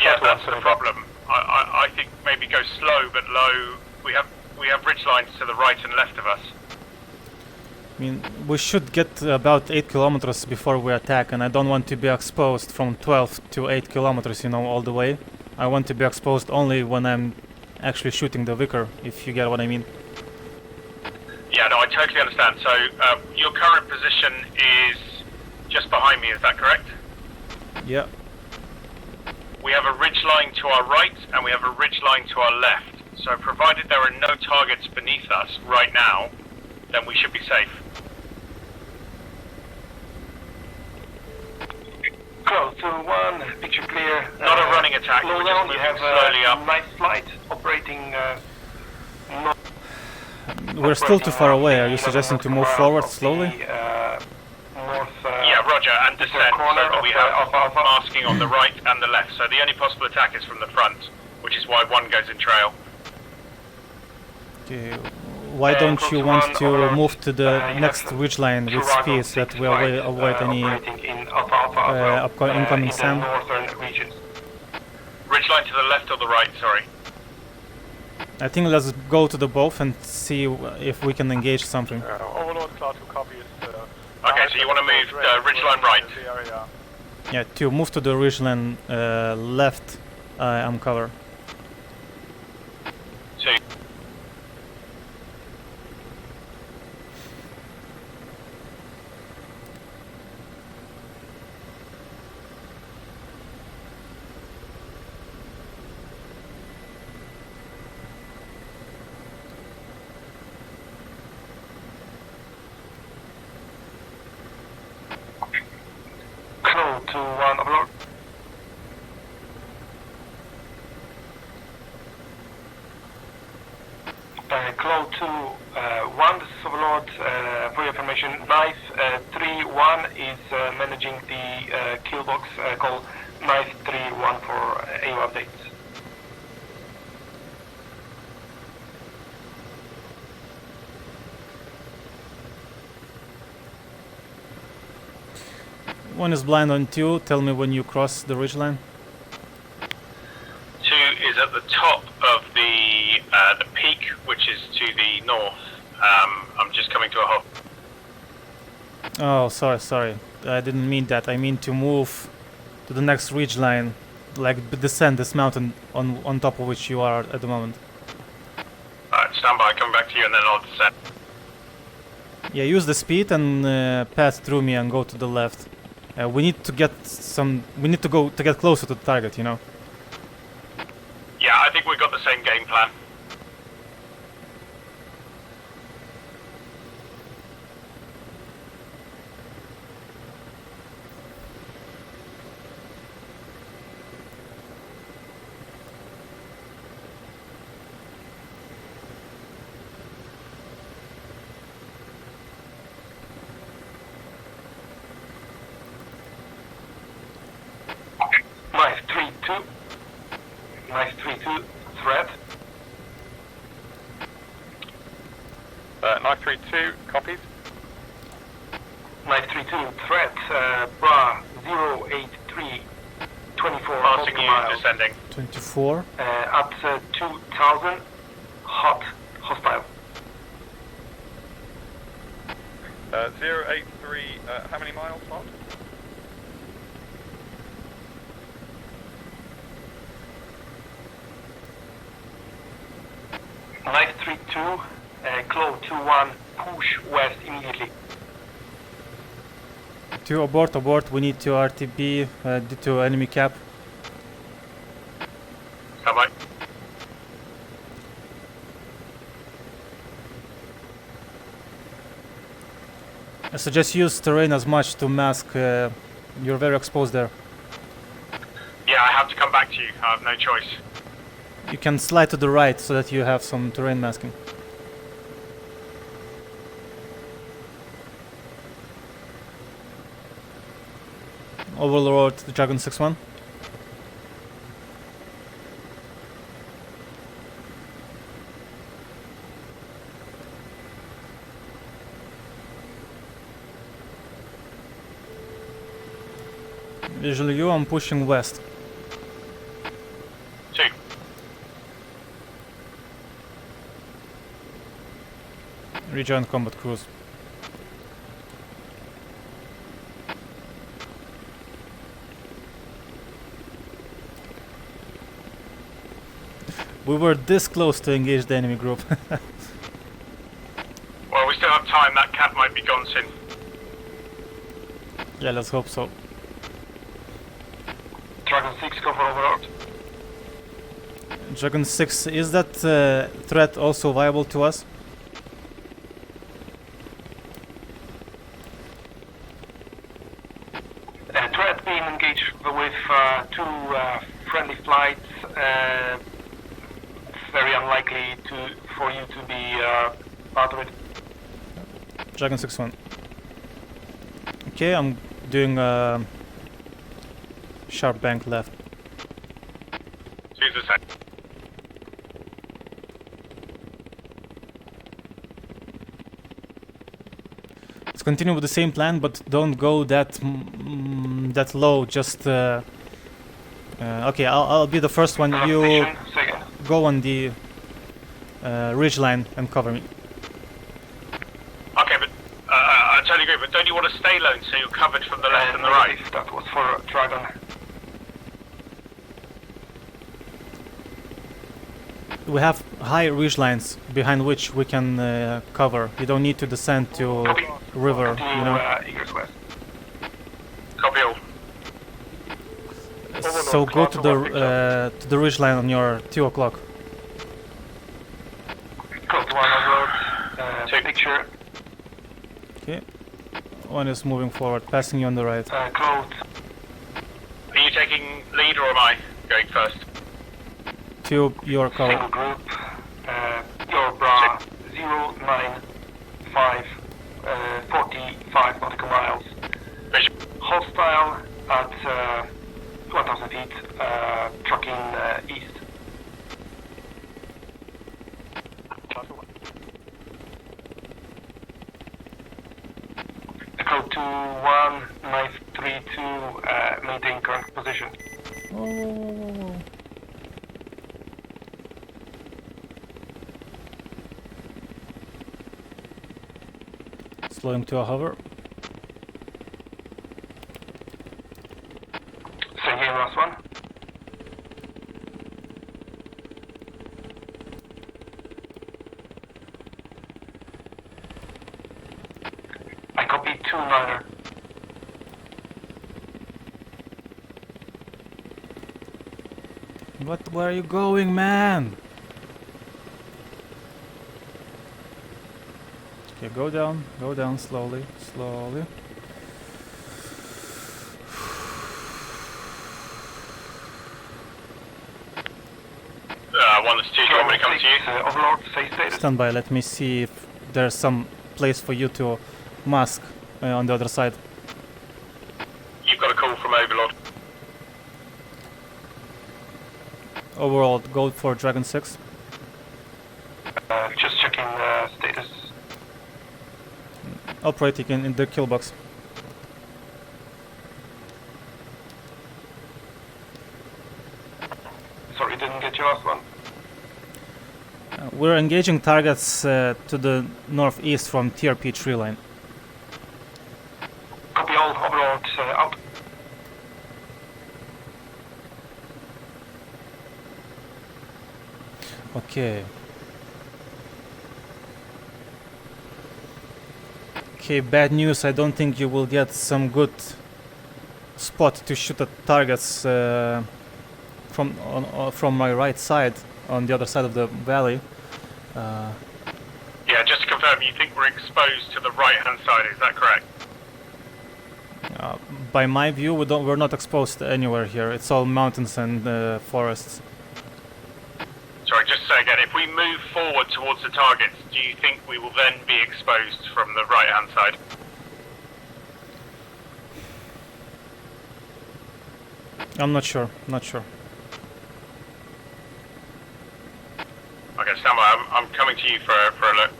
Yeah, that's the problem. I think maybe go slow but low. We have ridge lines to the right and left of us. I mean, we should get about 8 kilometers before we attack, and I don't want to be exposed from 12 to 8 kilometers, you know, all the way. I want to be exposed only when I'm actually shooting the Vicar, if you get what I mean. Yeah, no, I totally understand. So, your current position is just behind me, is that correct? Yeah. We have a ridge line to our right and we have a ridge line to our left. So provided there are no targets beneath us right now, then we should be safe. Close to 1, picture clear. Not a running attack, Slow we're down, just you moving have slowly up. nice flight, operating We're still too far away. Are you suggesting to move forward slowly? North, Yeah, roger, and descend corner so that we of, have of- masking on the right and the left. So the only possible attack is from the front, which is why one goes in trail. Okay. Why don't you want to move to the next ridgeline with speed so that we avoid any incoming SAM? Ridgeline to the left or the right, sorry. I think let's go to the both and see if we can engage something. Overlord Cloud 2 copies. Okay, so you want to move ridgeline right. Yeah, to move to the ridgeline left, I'm covered. So Close to 1, Overlord. Close to 1, this is Overlord. For your information, Knife 3-1 is managing the kill box. Call Knife 3-1 for AO updates. One is blind on 2. Tell me when you cross the ridgeline. 2 is at the top of the peak, which is to the north. I'm just coming to a halt. Oh, sorry. I didn't mean that. I mean to move to the next ridgeline, like descend this mountain on top of which you are at the moment. Alright, stand by, coming back to you and then I'll descend. Yeah, use the speed and pass through me and go to the left. We need to get to get closer to the target, you know. Yeah, I think we've got the same game plan. Nice 3-2. Nice 3-2. Threat. 932 copies. Nice 3-2. Threat. Bra 083. 24 Passing you, miles. descending. 24. At 2000. Hot. Hostile. 083, how many miles hot? Nice 3-2. Close 2-1. Push west immediately. 2 abort. We need to RTB due to enemy cap. Come on. I suggest use terrain as much to mask. You're very exposed there. Yeah, I have to come back to you. I have no choice. You can slide to the right so that you have some terrain masking. Overlord Dragon 6-1. Visual you, I'm pushing west. 2. Rejoin combat cruise. We were this close to engage the enemy group. Well, we still have time. That cat might be gone soon. Yeah, let's hope so. Dragon 6, go for Overlord. Dragon 6, is that threat also viable to us? Threat being engaged with 2 friendly flights. It's very unlikely for you to be part of it. Dragon 6-1. Okay, I'm doing sharp bank left. Choose a sec. Let's continue with the same plan, but don't go that that low. Just okay. I'll be the first one. You Position, second. go on the ridge line and cover me. Okay, but I totally agree. But don't you want to stay lone so you're covered from the left and the right? Negative, that was for Dragon. We have high ridge lines behind which we can cover. You don't need to descend to Copy. river. To You know. Eagles West. Copy all. So go to the ridge line on your 2 o'clock. Code 1 Overlord. Check. Picture. Okay. One is moving forward, passing you on the right. Code. Are you taking lead or am I going first? 2, your cover. Single group. Your bra 095. 45 nautical miles. Vision. Hostile at 1,000 feet. Trucking east. Code 21932. Maintain current position. Whoa. Slowing to a hover. Same here, last one. I copy 2-9er. Where are you going, man? Okay, go down slowly. One that's 2. Do you want me to come to you? Overlord, safe status. Stand by, let me see if there's some place for you to mask on the other side. You've got a call from Overlord. Overall, go for Dragon 6. Just checking status. Operating in the kill box. Sorry, didn't get your last one. We're engaging targets to the northeast from TRP tree line. Copy all, Overlord, out. Okay. Okay, bad news. I don't think you will get some good spot to shoot at targets from my right side, on the other side of the valley. Yeah, just to confirm, you think we're exposed to the right-hand side, is that correct? By my view, we're not exposed anywhere here. It's all mountains and forests. Sorry, just say again, if we move forward towards the targets, do you think we will then be exposed from the right-hand side? I'm not sure. Not sure. Okay, stand by. I'm coming to you for alert.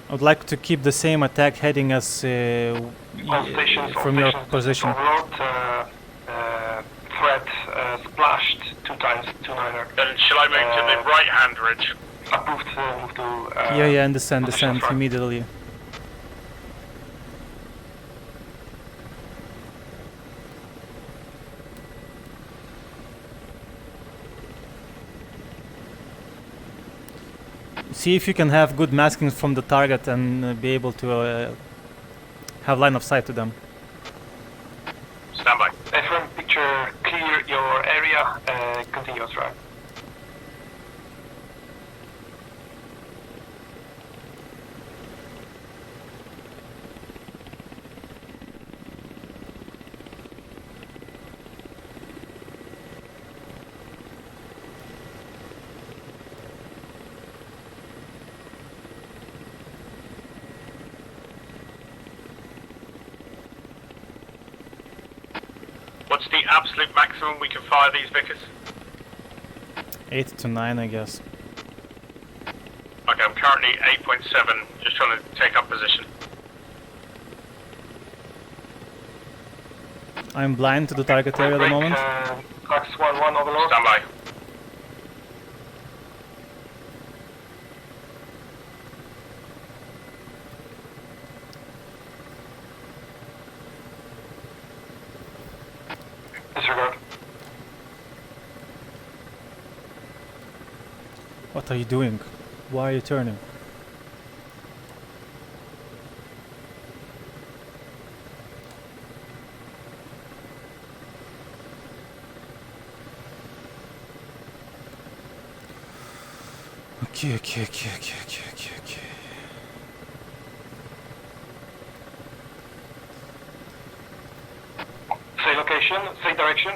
I would like to keep the same attack heading as All stations, from your position. Overlord, threat splashed 2 times, 2-9er. Then shall I move to the right-hand ridge? Approved, move to... Yeah, and descend position front. immediately. See if you can have good masking from the target and be able to have line of sight to them. Stand by. From picture, clear your area, continue as right. What's the absolute maximum we can fire these Vickers? 8 to 9, I guess. Okay, I'm currently 8.7, just trying to take up position. I'm blind to the target area at the moment. Max 1-1 Overlord. Stand by. Disregard. What are you doing? Why are you turning? Okay. Say location, say direction.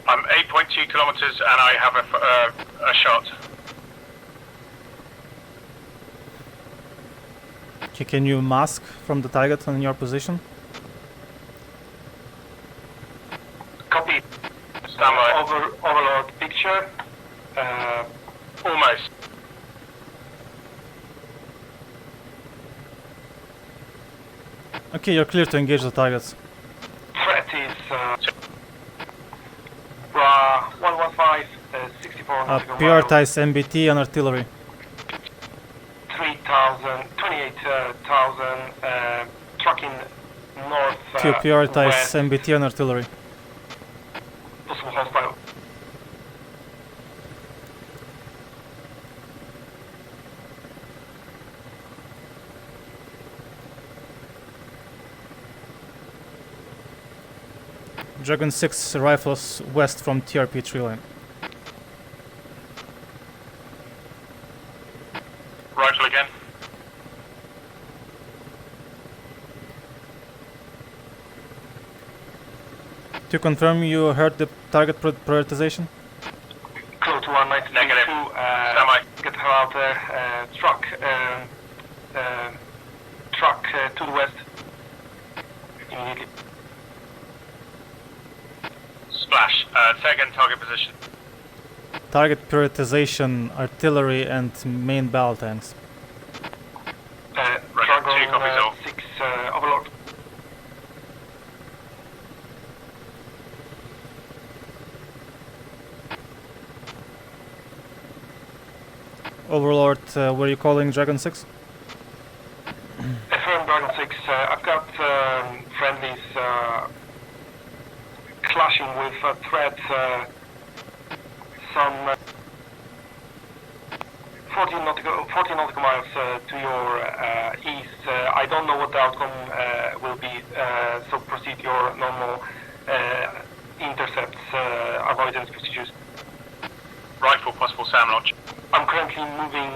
I'm 8.2 kilometers and I have a shot. Okay, can you mask from the target on your position? Copy. Stand by. Overlord picture. Almost. Okay, you're clear to engage the targets. Threat is 115, 64 nautical miles. Prioritize MBT and artillery. 28,000 trucking north. Prioritize west, MBT and artillery. possible hostile. Dragon 6 rifles west from TRP 3 line. Rifle again. To confirm, you heard the target prioritization? Close to 192. Negative. Stand by. Get the hell out there. Truck. Truck to the west. Immediately. Splash. Second target position. Target prioritization, artillery and main battle tanks. Roger, 2 copies all. 6 Overlord. Overlord, were you calling Dragon 6? Affirm Dragon 6. I've got friendlies clashing with threats. Some 14 nautical miles to your east. I don't know what the outcome will be, so proceed your normal intercepts, avoidance procedures. Rifle, possible SAM launch. I'm currently moving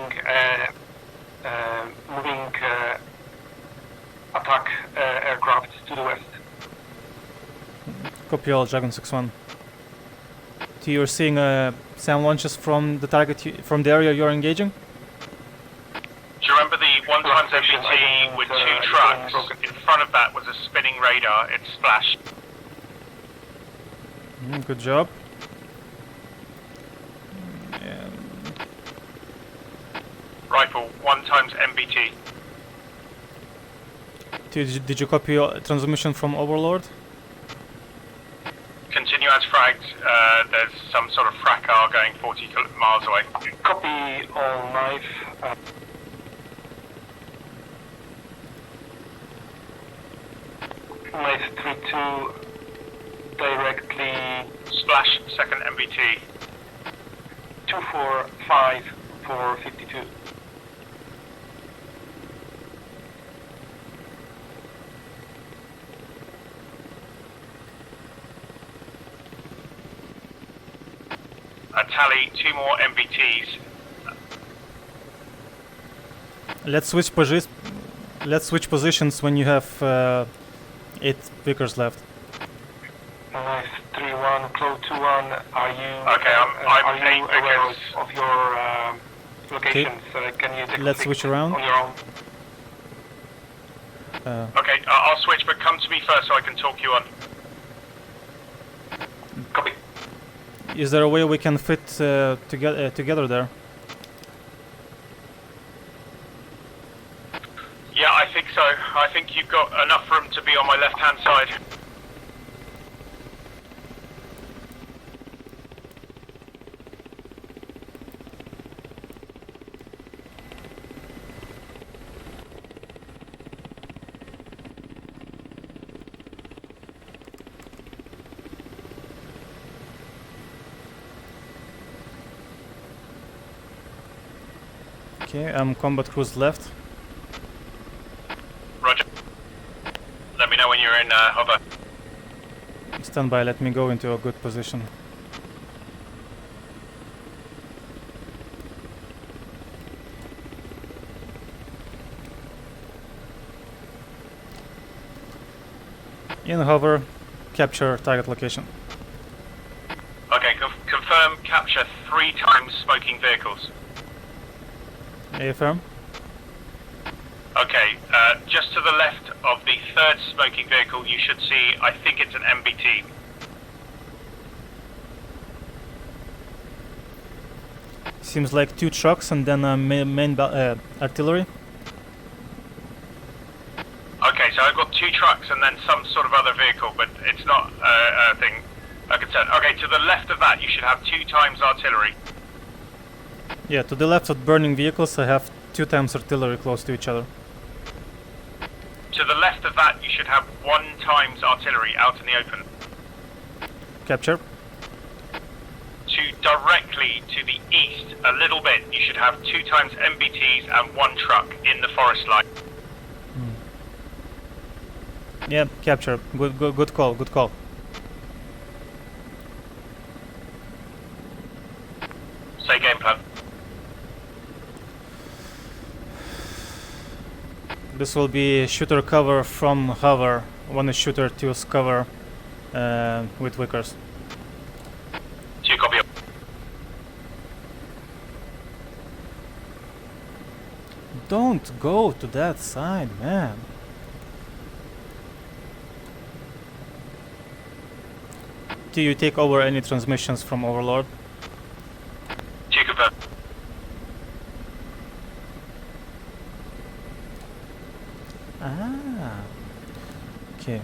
attack aircraft to the west. Copy all, Dragon 6-1. You're seeing SAM launches from the target, from the area you're engaging? Do you remember the 1 times Location MBT with 2 identified, trucks. broken. In front of that was a spinning radar. It splashed. Good job. Rifle, 1 times MBT. Did you copy your transmission from Overlord? Continue as fragged. There's some sort of fracas going 40 miles away. Copy all knife. Knife 3-2 directly Splash, second MBT. 245 for 52. Tally, 2 more MBTs. Let's switch positions when you have 8 Vickers left. Knife 3-1, Claw 2-1. Are you? Okay, I'm are you 8 aware Vickers. of your locations? Can you? Let's switch around. on your own. Okay, I'll switch, but come to me first so I can talk you on. Copy. Is there a way we can fit together there? Yeah, I think so. I think you've got enough room to be on my left-hand side. Okay, combat cruise left. Roger. Let me know when you're in hover. Stand by, let me go into a good position. In hover, capture target location. Okay, confirm capture 3 times smoking vehicles. Affirm. Okay, just to the left of the 3rd smoking vehicle, you should see, I think it's an MBT. Seems like 2 trucks and then main artillery. Okay, so I've got 2 trucks and then some sort of other vehicle, but it's not a thing, a concern. Okay, to the left of that, you should have 2 times artillery. Yeah, to the left of burning vehicles, I have 2 times artillery close to each other. To the left of that, you should have 1 times artillery out in the open. Capture. Directly to the east, a little bit, you should have 2 times MBTs and 1 truck in the forest line. Yeah, capture. Good call, good call. Say game plan. This will be shooter cover from hover. One is shooter, 2 is cover with Vickers. 2 copy. Don't go to that side, man. Do you take over any transmissions from Overlord? 2 confirm. Ah. Okay.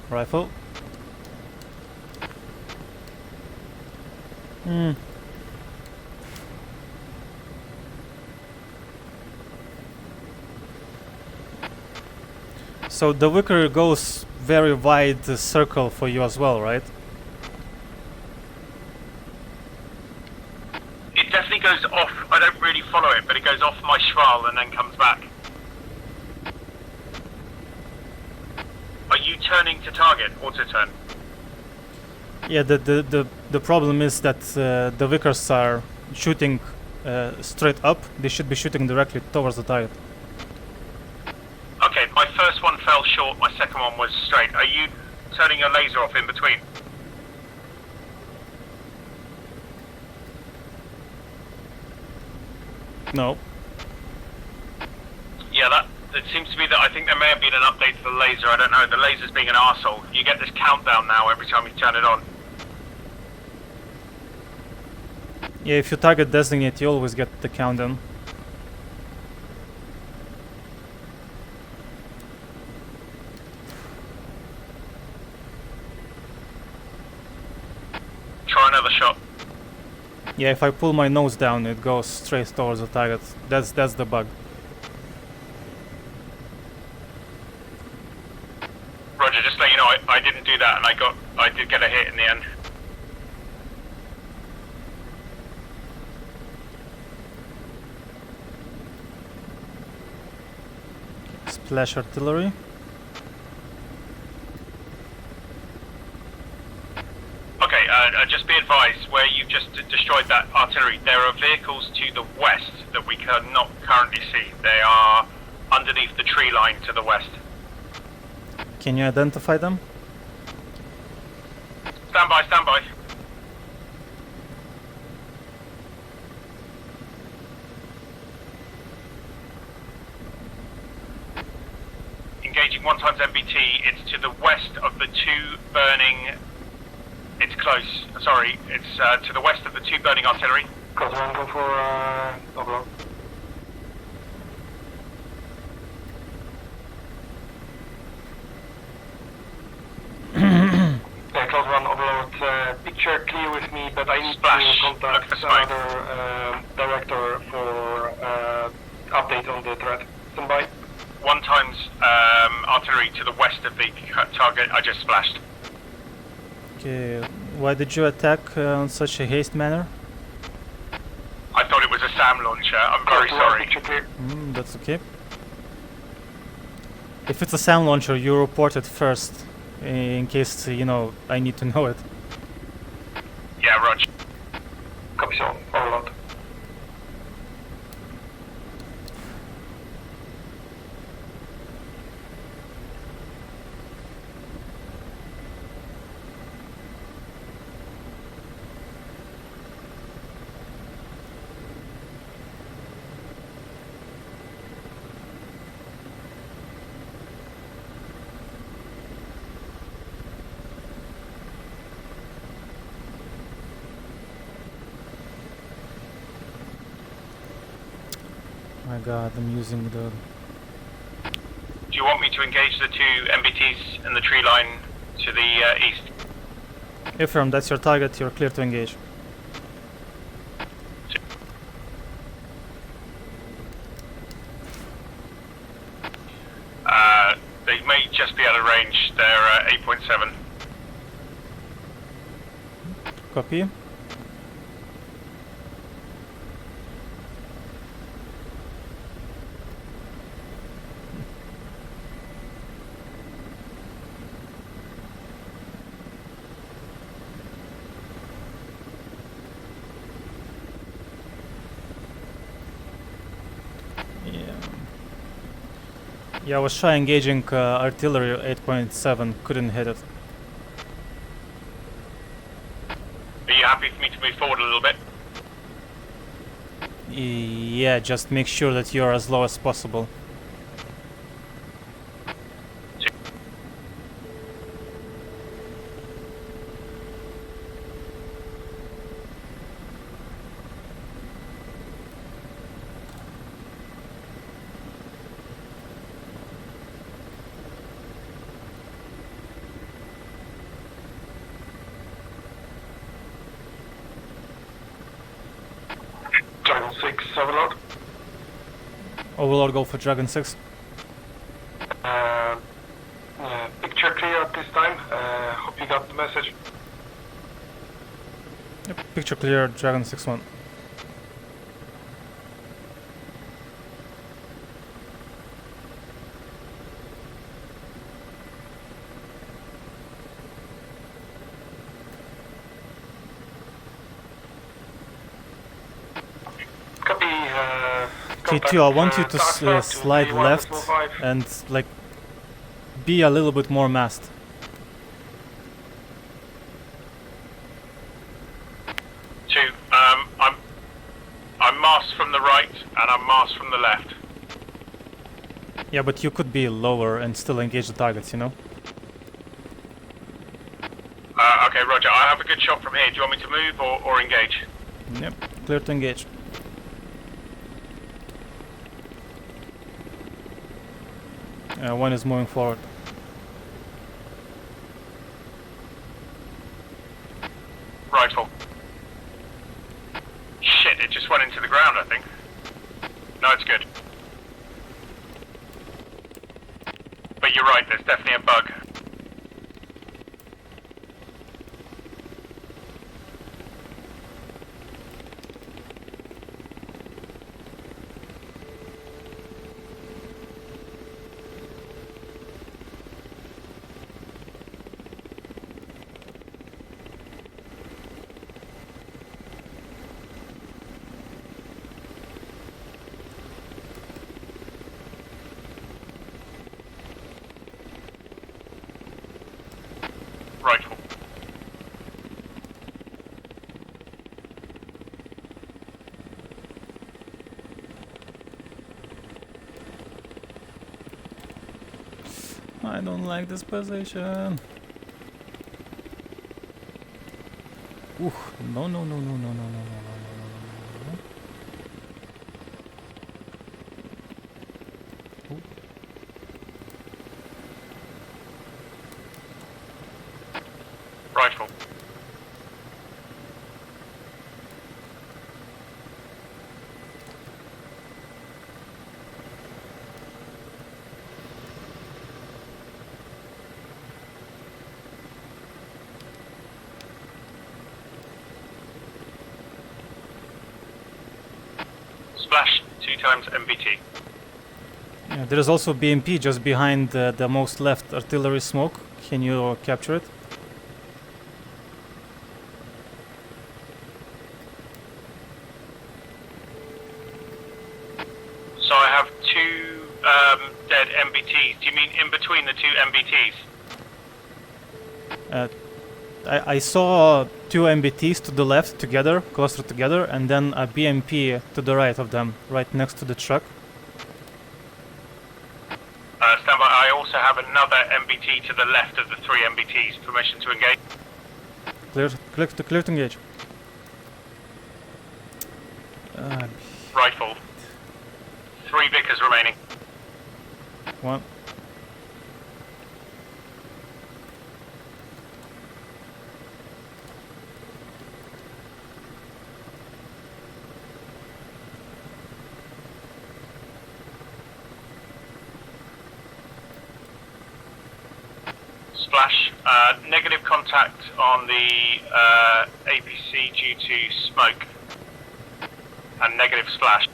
Rifle. So the Vicker goes very wide circle for you as well, right? It definitely goes off. I don't really follow it, but it goes off my Schwal and then comes back. Are you turning to target? Auto turn. Yeah, the problem is that the Vickers are shooting straight up, they should be shooting directly towards the target. Okay, my first one fell short, my second one was straight. Are you turning your laser off in between? No. Yeah, it seems to be that I think there may have been an update to the laser, I don't know. The laser's being an arsehole. You get this countdown now every time you turn it on. Yeah, if you target designate, you always get the countdown. Try another shot. Yeah, if I pull my nose down, it goes straight towards the target. That's the bug. Roger, just let you know, I didn't do that and I did get a hit in the end. Splash artillery. Okay, just be advised, where you've just destroyed that artillery, there are vehicles to the west that we cannot currently see. They are underneath the tree line to the west. Can you identify them? Stand by, stand by. Engaging 1 times MBT, it's to the west of the two burning... It's close, sorry, it's to the west of the two burning artillery. Cause one, go for overload. Close one, overload. Picture clear with me, but I need Splash. to Look contact for smoke. another director for update on the threat. Stand by. 1 times artillery to the west of the target I just splashed. Okay, why did you attack in such a haste manner? I thought it was a SAM launcher, I'm very Close one, sorry. picture clear. That's okay. If it's a SAM launcher, you report it first, in case, you know, I need to know it. Yeah, Roger. Copy, so overload. My god, I'm using the... Do you want me to engage the two MBTs in the tree line to the east? Ephraim, that's your target, you're clear to engage. They may just be out of range, they're 8.7. Copy. Yeah, I was trying engaging artillery 8.7, couldn't hit it. Are you happy for me to move forward a little bit? Yeah, just make sure that you're as low as possible. Dragon 6, overload. Overlord, go for Dragon 6. Picture clear at this time. Hope you got the message. Yep, picture clear, Dragon 6-1. T2, I want you to slide left and like be a little bit more massed. Two, I'm masked from the right and I'm masked from the left. Yeah, but you could be lower and still engage the targets, you know? Okay, roger. I have a good shot from here. Do you want me to move or engage? Yep, clear to engage. One is moving forward. Rifle. Shit, it just went into the ground, I think. No, it's good. But you're right, there's definitely a bug. Rifle. I don't like this position. Ooh, no, no, no, no, no, no, no, no, no, no, no, no. Rifle. Splash 2 times MBT. Yeah, there is also BMP just behind the most left artillery smoke. Can you capture it? So I have 2 dead MBTs. Do you mean in between the 2 MBTs? I saw 2 MBTs to the left together, closer together, and then a BMP to the right of them, right next to the truck. Stand by. I also have another MBT to the left of the 3 MBTs. Permission to engage. Clear to engage. Rifle. 3 Vickers remaining. One. Splash. Negative contact on the APC due to smoke. And negative splash.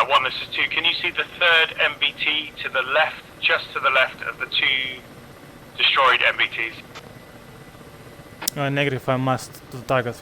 One, this is 2. Can you see the 3rd MBT to the left, just to the left of the 2 destroyed MBTs? Negative, I must to the target.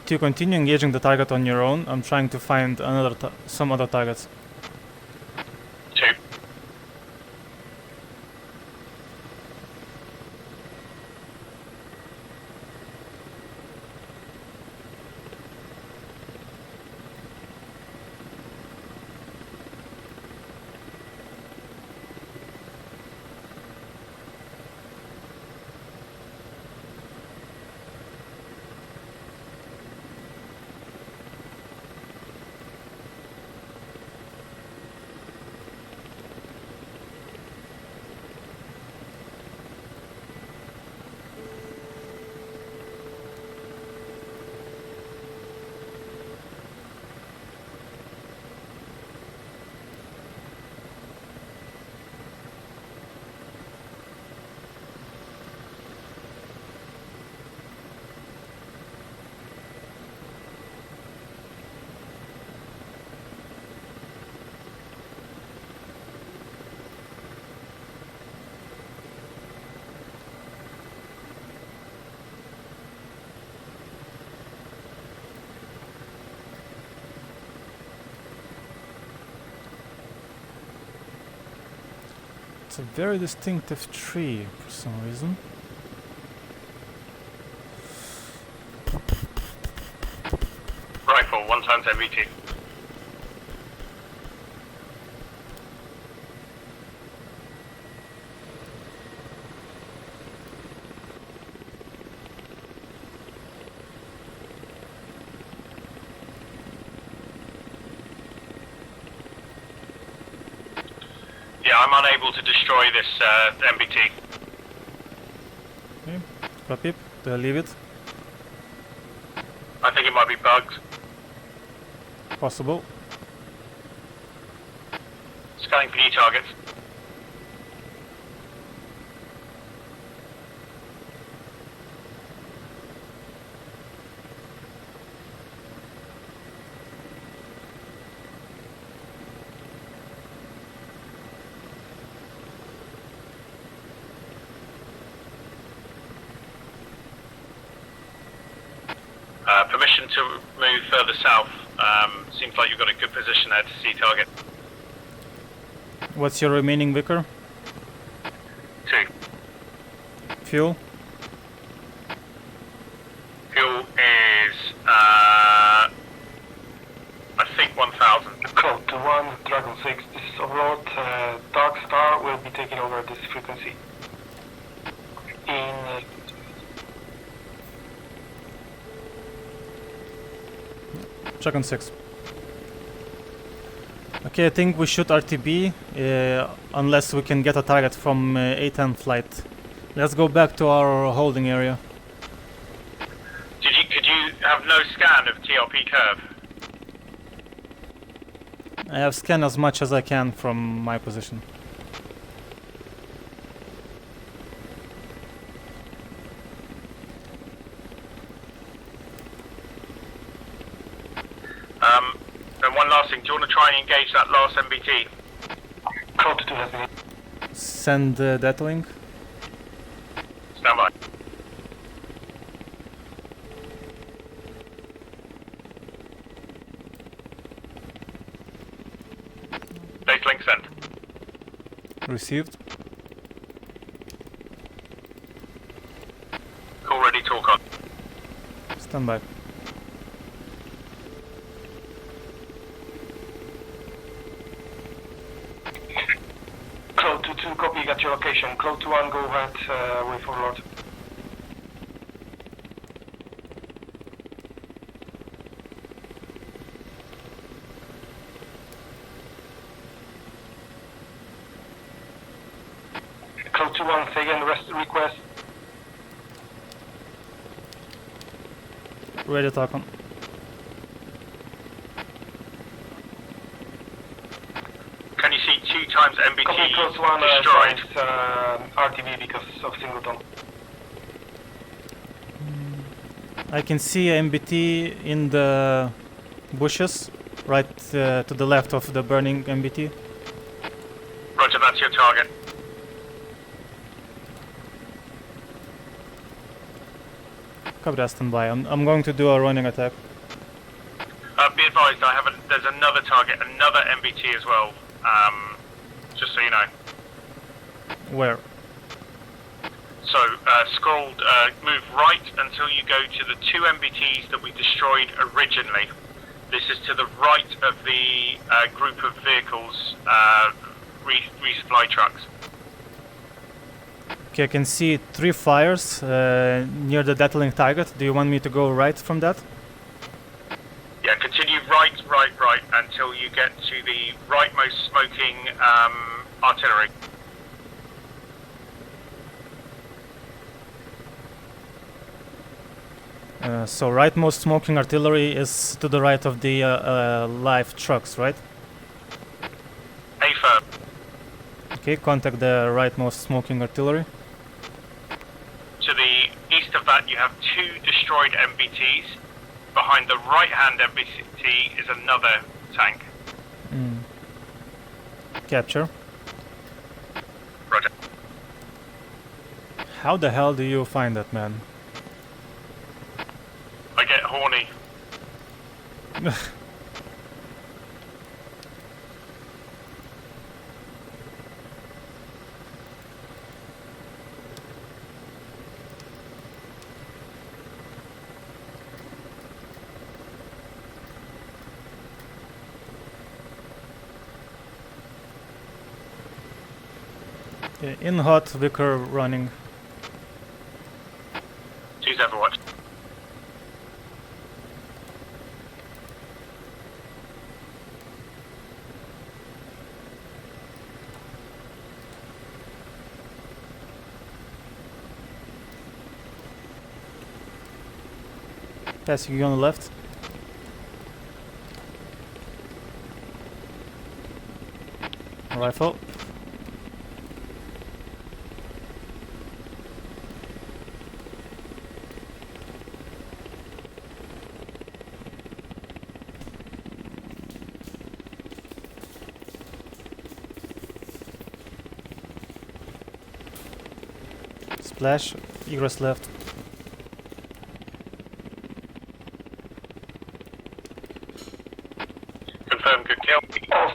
To continue engaging the target on your own, I'm trying to find some other targets. 2. It's a very distinctive tree for some reason. Rifle, 1 times MVT. Yeah, I'm unable to destroy this MBT. Okay, copy. Do I leave it? I think it might be bugged. Possible. Scanning for new targets. Permission to move further south. Seems like you've got a good position there to see target. What's your remaining Vicar? 2. Fuel? Fuel is, I think 1,000. Code to 1, Dragon 6, this is Overlord. Dark Star will be taking over this frequency. In Dragon 6. Okay, I think we shoot RTB unless we can get a target from A10 flight. Let's go back to our holding area. Could you have no scan of TRP curve? I have scanned as much as I can from my position. And one last thing, do you want to try and engage that last MBT? Code to 2 has been. Send that link. Stand by. Base link sent. Received. Call ready, talk on. Stand by. Code to 2, copy, got your location. Code to 1, go ahead with Overlord. Code to 1, say again, rest request. Ready to talk on. Can you see 2 times MBT Copy, code to 1, destroyed? RTB because of singleton. I can see a MBT in the bushes, right to the left of the burning MBT. Roger, that's your target. Copy that, stand by. I'm going to do a running attack. Be advised, there's another target, another MBT as well. Just so you know. Where? So, move right until you go to the 2 MBTs that we destroyed originally. This is to the right of the group of vehicles, resupply trucks. Okay, I can see 3 fires near the deadling target. Do you want me to go right from that? Yeah, continue right until you get to the rightmost smoking artillery. So rightmost smoking artillery is to the right of the live trucks, right? Affirm. Okay, contact the rightmost smoking artillery. To the east of that, you have 2 destroyed MBTs. Behind the right-hand MBT is another tank. Capture. Roger. How the hell do you find that, man? I get horny. Okay, in hot, Vicar running. Choose Overwatch. Passing you on the left. Rifle. Splash. Egress left. Confirm, good kill. All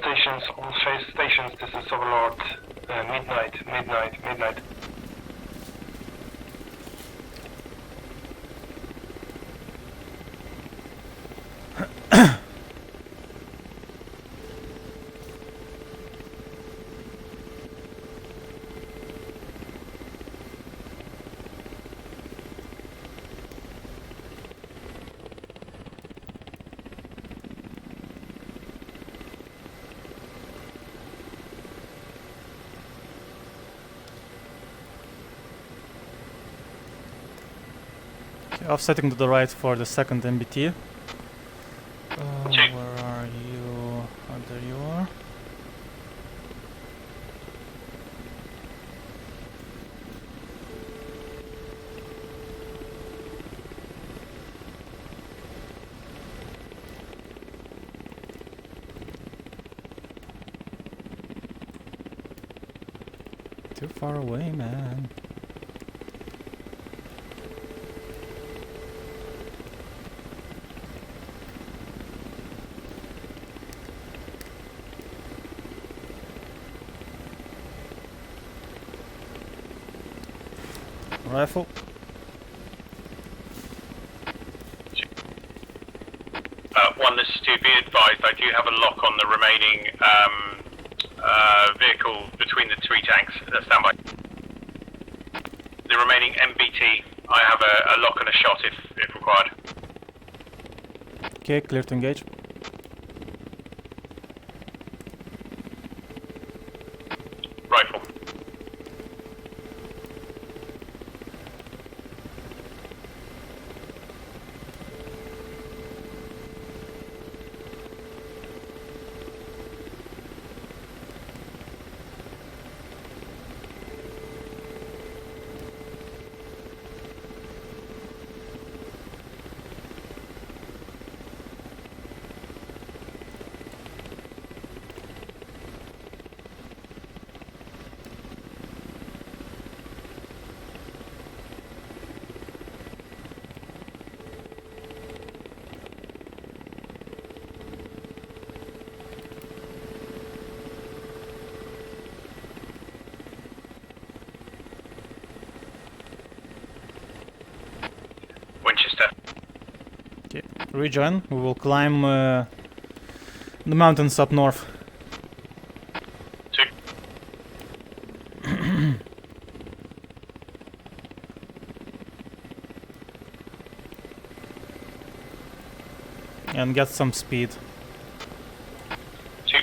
stations, this is Overlord. Midnight. Offsetting to the right for the second MBT. Check. Where are you? Oh, there you are. Too far away, man. Rifle. One, this is 2. Be advised, I do have a lock on the remaining vehicle between the 3 tanks. Stand by. The remaining MBT, I have a lock and a shot if required. Okay, clear to engage. Rifle. Rejoin. We will climb the mountains up north. 2. And get some speed. 2.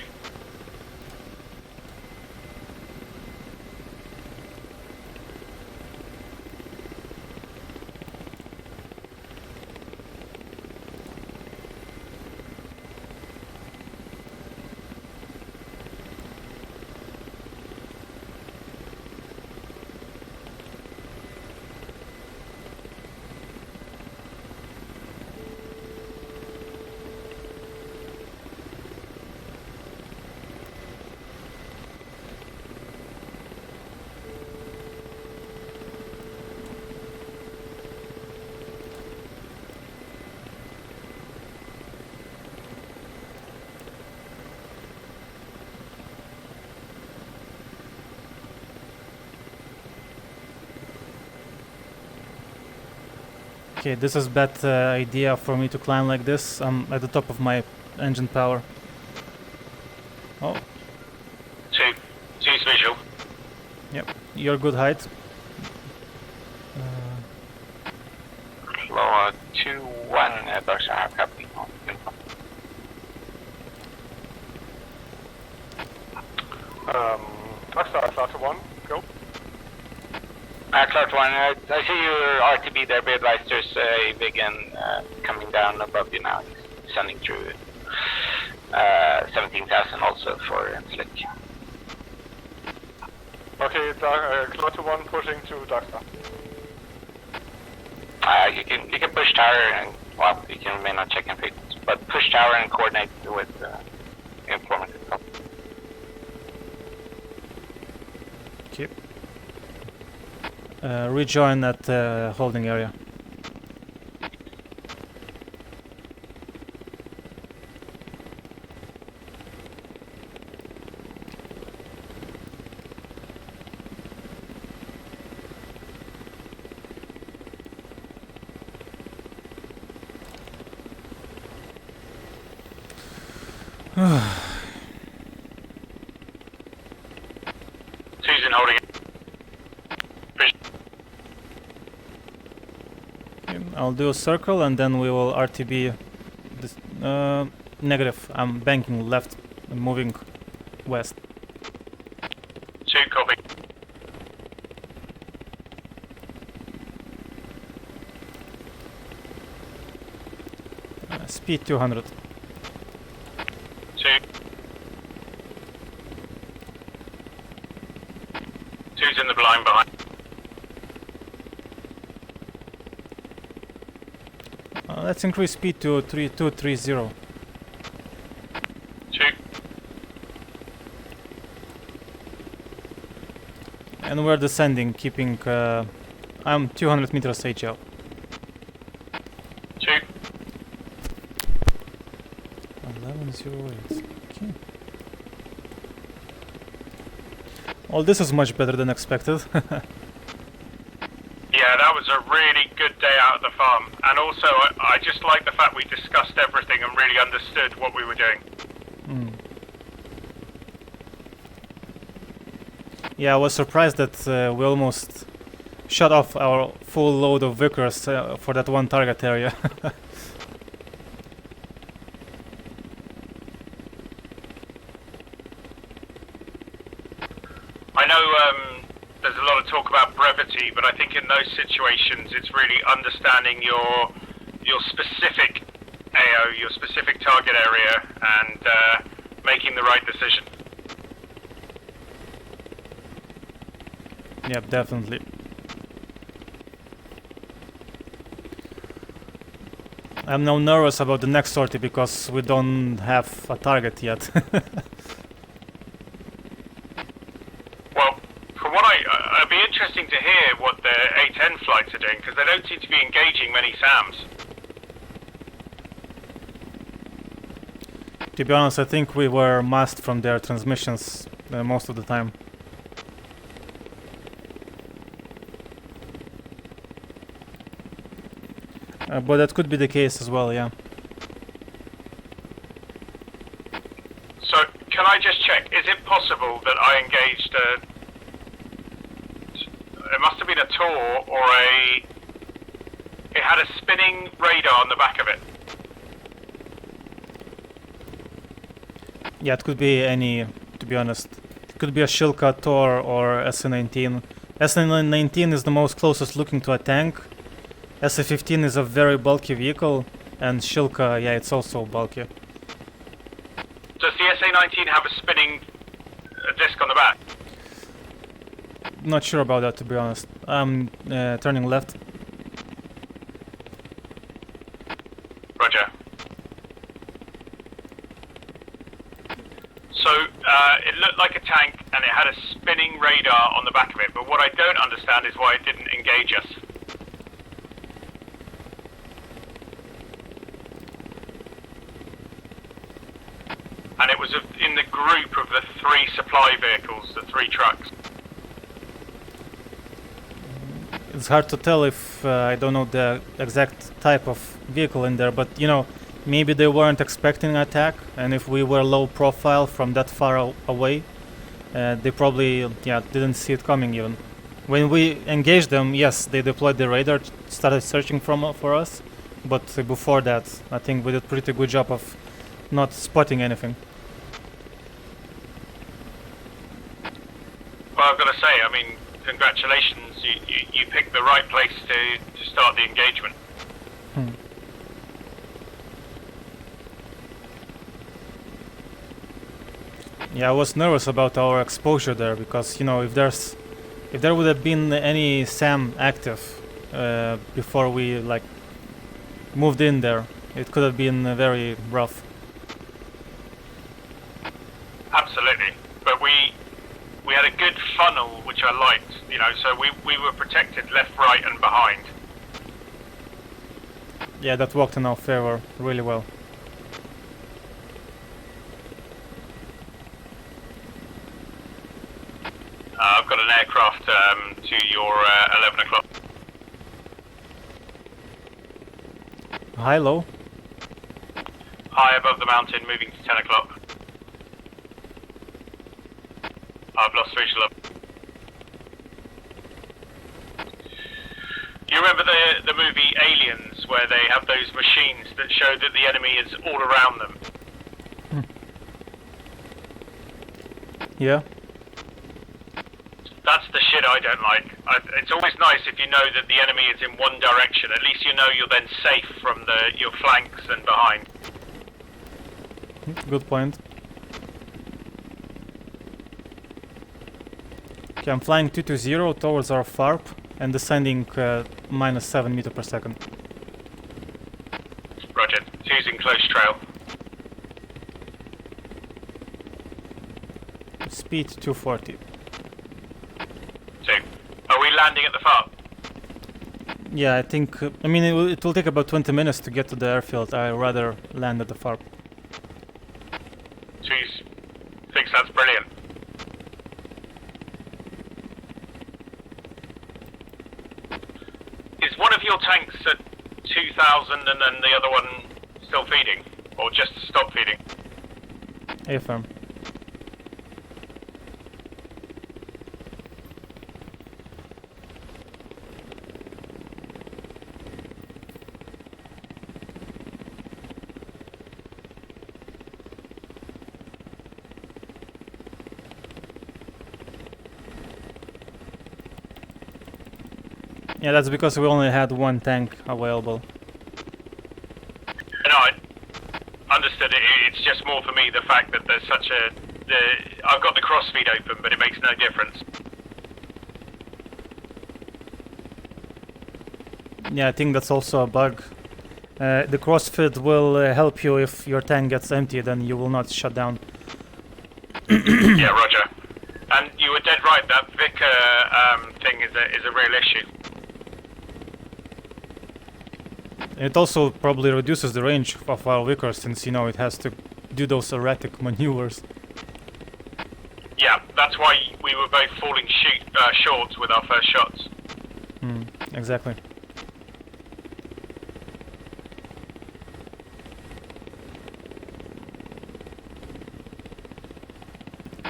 Okay, this is bad idea for me to climb like this. I'm at the top of my engine power. Oh, 2. 2's visual. yep. You're good height. Flow 2-1, Darcy, I have copy. Darkstar, Cloud to 1, go. Clark 1, I see your RTB there, be advised there's a Vegan coming down above you now. He's sending through 17,000 also for Slick. Okay, Cloud to 1 pushing to Darkstar. You can push tower and, well, you may not check in frequency, but push tower and coordinate with informant. Okay. Rejoin at holding area. Susan holding it. I'll do a circle and then we will RTB this, negative. I'm banking left and moving west. 2, copy. Speed 200. 2. 2's in the blind behind. Let's increase speed to 230. 2. And we're descending, keeping I'm 200 meters HL. 2. 1108. Okay. Well, this is much better than expected. Yeah, that was a really good day out at the farm. And also, I just like the fact we discussed everything and really understood what we were doing. Yeah, I was surprised that we almost shut off our full load of Vickers for that one target area. I know there's a lot of talk about brevity, but I think in those situations it's really understanding your specific AO, your specific target area, and making the right decision. Yep, definitely. I'm now nervous about the next sortie because we don't have a target yet. Well, from what it'd be interesting to hear what the A10 flights are doing, because they don't seem to be engaging many SAMs. To be honest, I think we were masked from their transmissions most of the time. But that could be the case as well, yeah. check. Is it possible that I engaged a... It must have been a Tor or a... It had a spinning radar on the back of it. Yeah, it could be any, to be honest. It could be a Shilka, Tor, or SC-19. SC-19 is the most closest looking to a tank. SC-15 is a very bulky vehicle, and Shilka, yeah, it's also bulky. Does the SA-19 have a spinning disc on the back? Not sure about that, to be honest. I'm turning left. Roger. So, it looked like a tank and it had a spinning radar on the back of it, but what I don't understand is why it didn't engage us. And it was in the group of the 3 supply vehicles, the 3 trucks. It's hard to tell if I don't know the exact type of vehicle in there, but you know, maybe they weren't expecting an attack, and if we were low profile from that far away, they probably didn't see it coming even. When we engaged them, yes, they deployed the radar, started searching for us, but before that, I think we did a pretty good job of not spotting anything. Well, I've got to say, I mean, congratulations, you picked the right place to start the engagement. Yeah, I was nervous about our exposure there because, you know, if there would have been any SAM active before we like moved in there, it could have been very rough. Absolutely, but we had a good funnel, which I liked, you know, so we were protected left, right, and behind. Yeah, that worked in our favor really well. I've got an aircraft to your 11 o'clock. High, low. High above the mountain, moving to 10 o'clock. I've lost visual up. You remember the movie Aliens, where they have those machines that show that the enemy is all around them? Yeah. That's the shit I don't like. It's always nice if you know that the enemy is in one direction. At least you know you're then safe from your flanks and behind. Good point. Okay, I'm flying 220 towards our FARP and descending minus 7 meters per second. Roger. 2's in close trail. Speed 240. 2. Are we landing at the FARP? Yeah, I think, I mean, it will take about 20 minutes to get to the airfield. I'd rather land at the FARP. 2's thinks that's brilliant. Is one of your tanks at 2,000 and then the other one still feeding? Or just stop feeding? Affirm. Yeah, that's because we only had one tank available. No, I understood it. It's just more for me the fact that there's such a... I've got the crossfeed open, but it makes no difference. Yeah, I think that's also a bug. The crossfeed will help you if your tank gets empty, then you will not shut down. Yeah, roger. And you were dead right, that Vicar thing is a real issue. It also probably reduces the range of our Vicar since, you know, it has to do those erratic maneuvers. Yeah, that's why we were both falling short with our first shots. Exactly.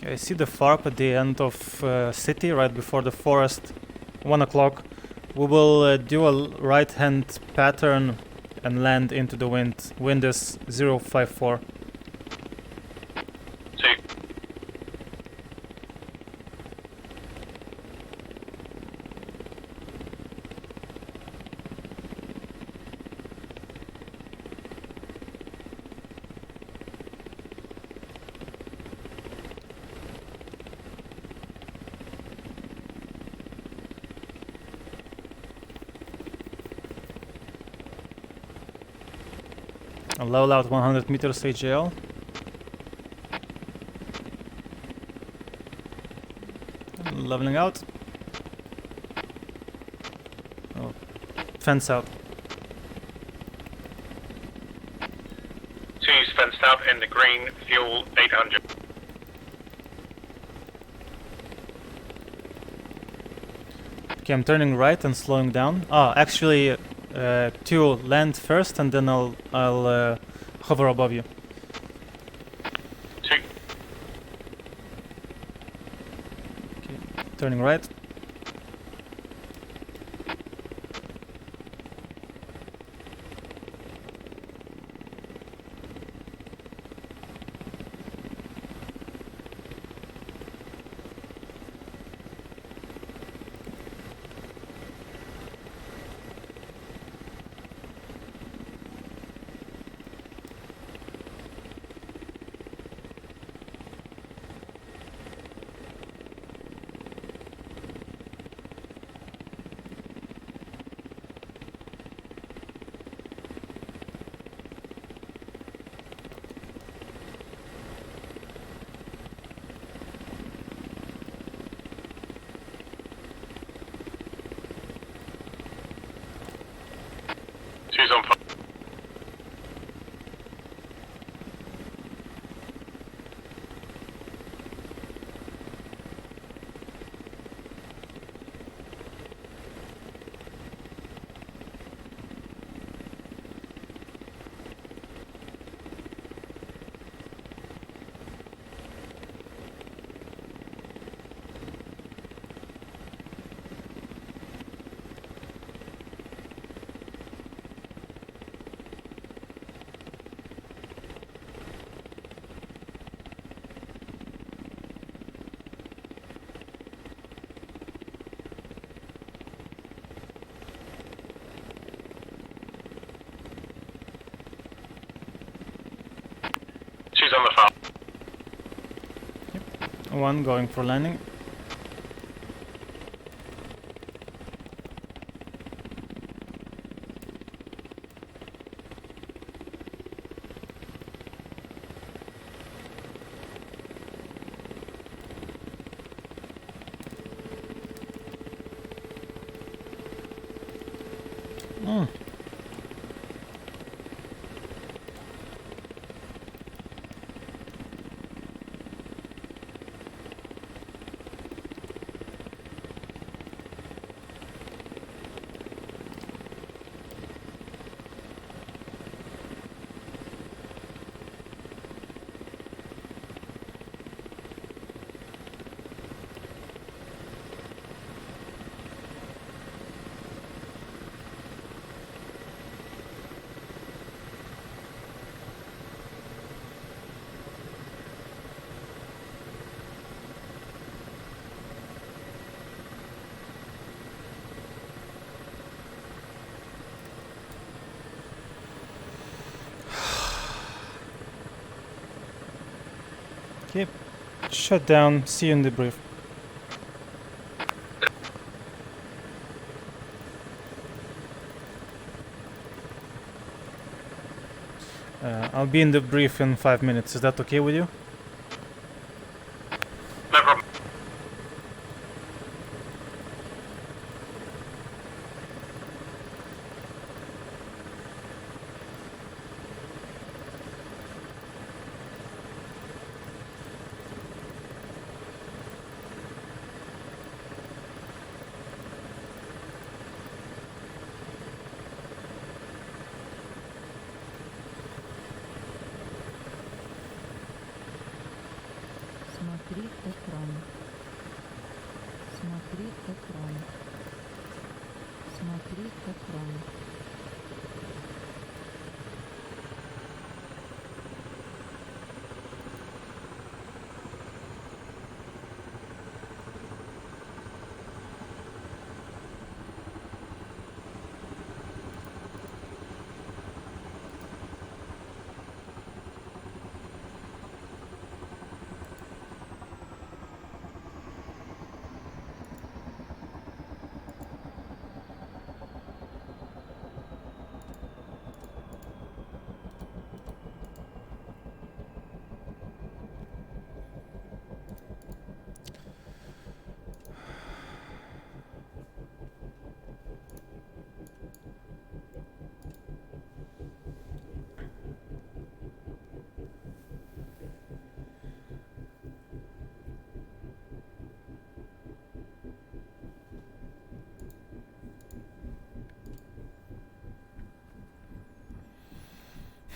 I see the FARP at the end of city, right before the forest. 1 o'clock. We will do a right-hand pattern and land into the wind. Wind is 054. 2. Level out 100 meters AGL. Leveling out. Oh, fence out. 2's fenced out in the green, fuel 800. Okay, I'm turning right and slowing down. Ah, actually, 2 land first, and then I'll hover above you. 2. Okay, turning right. Two's on fire. Two's on the farm. 1 going for landing. Mm. Okay, shut down. See you in the brief. I'll be in the brief in 5 minutes. Is that okay with you? No problem. Смотри экран. Смотри экран.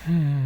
Hmm.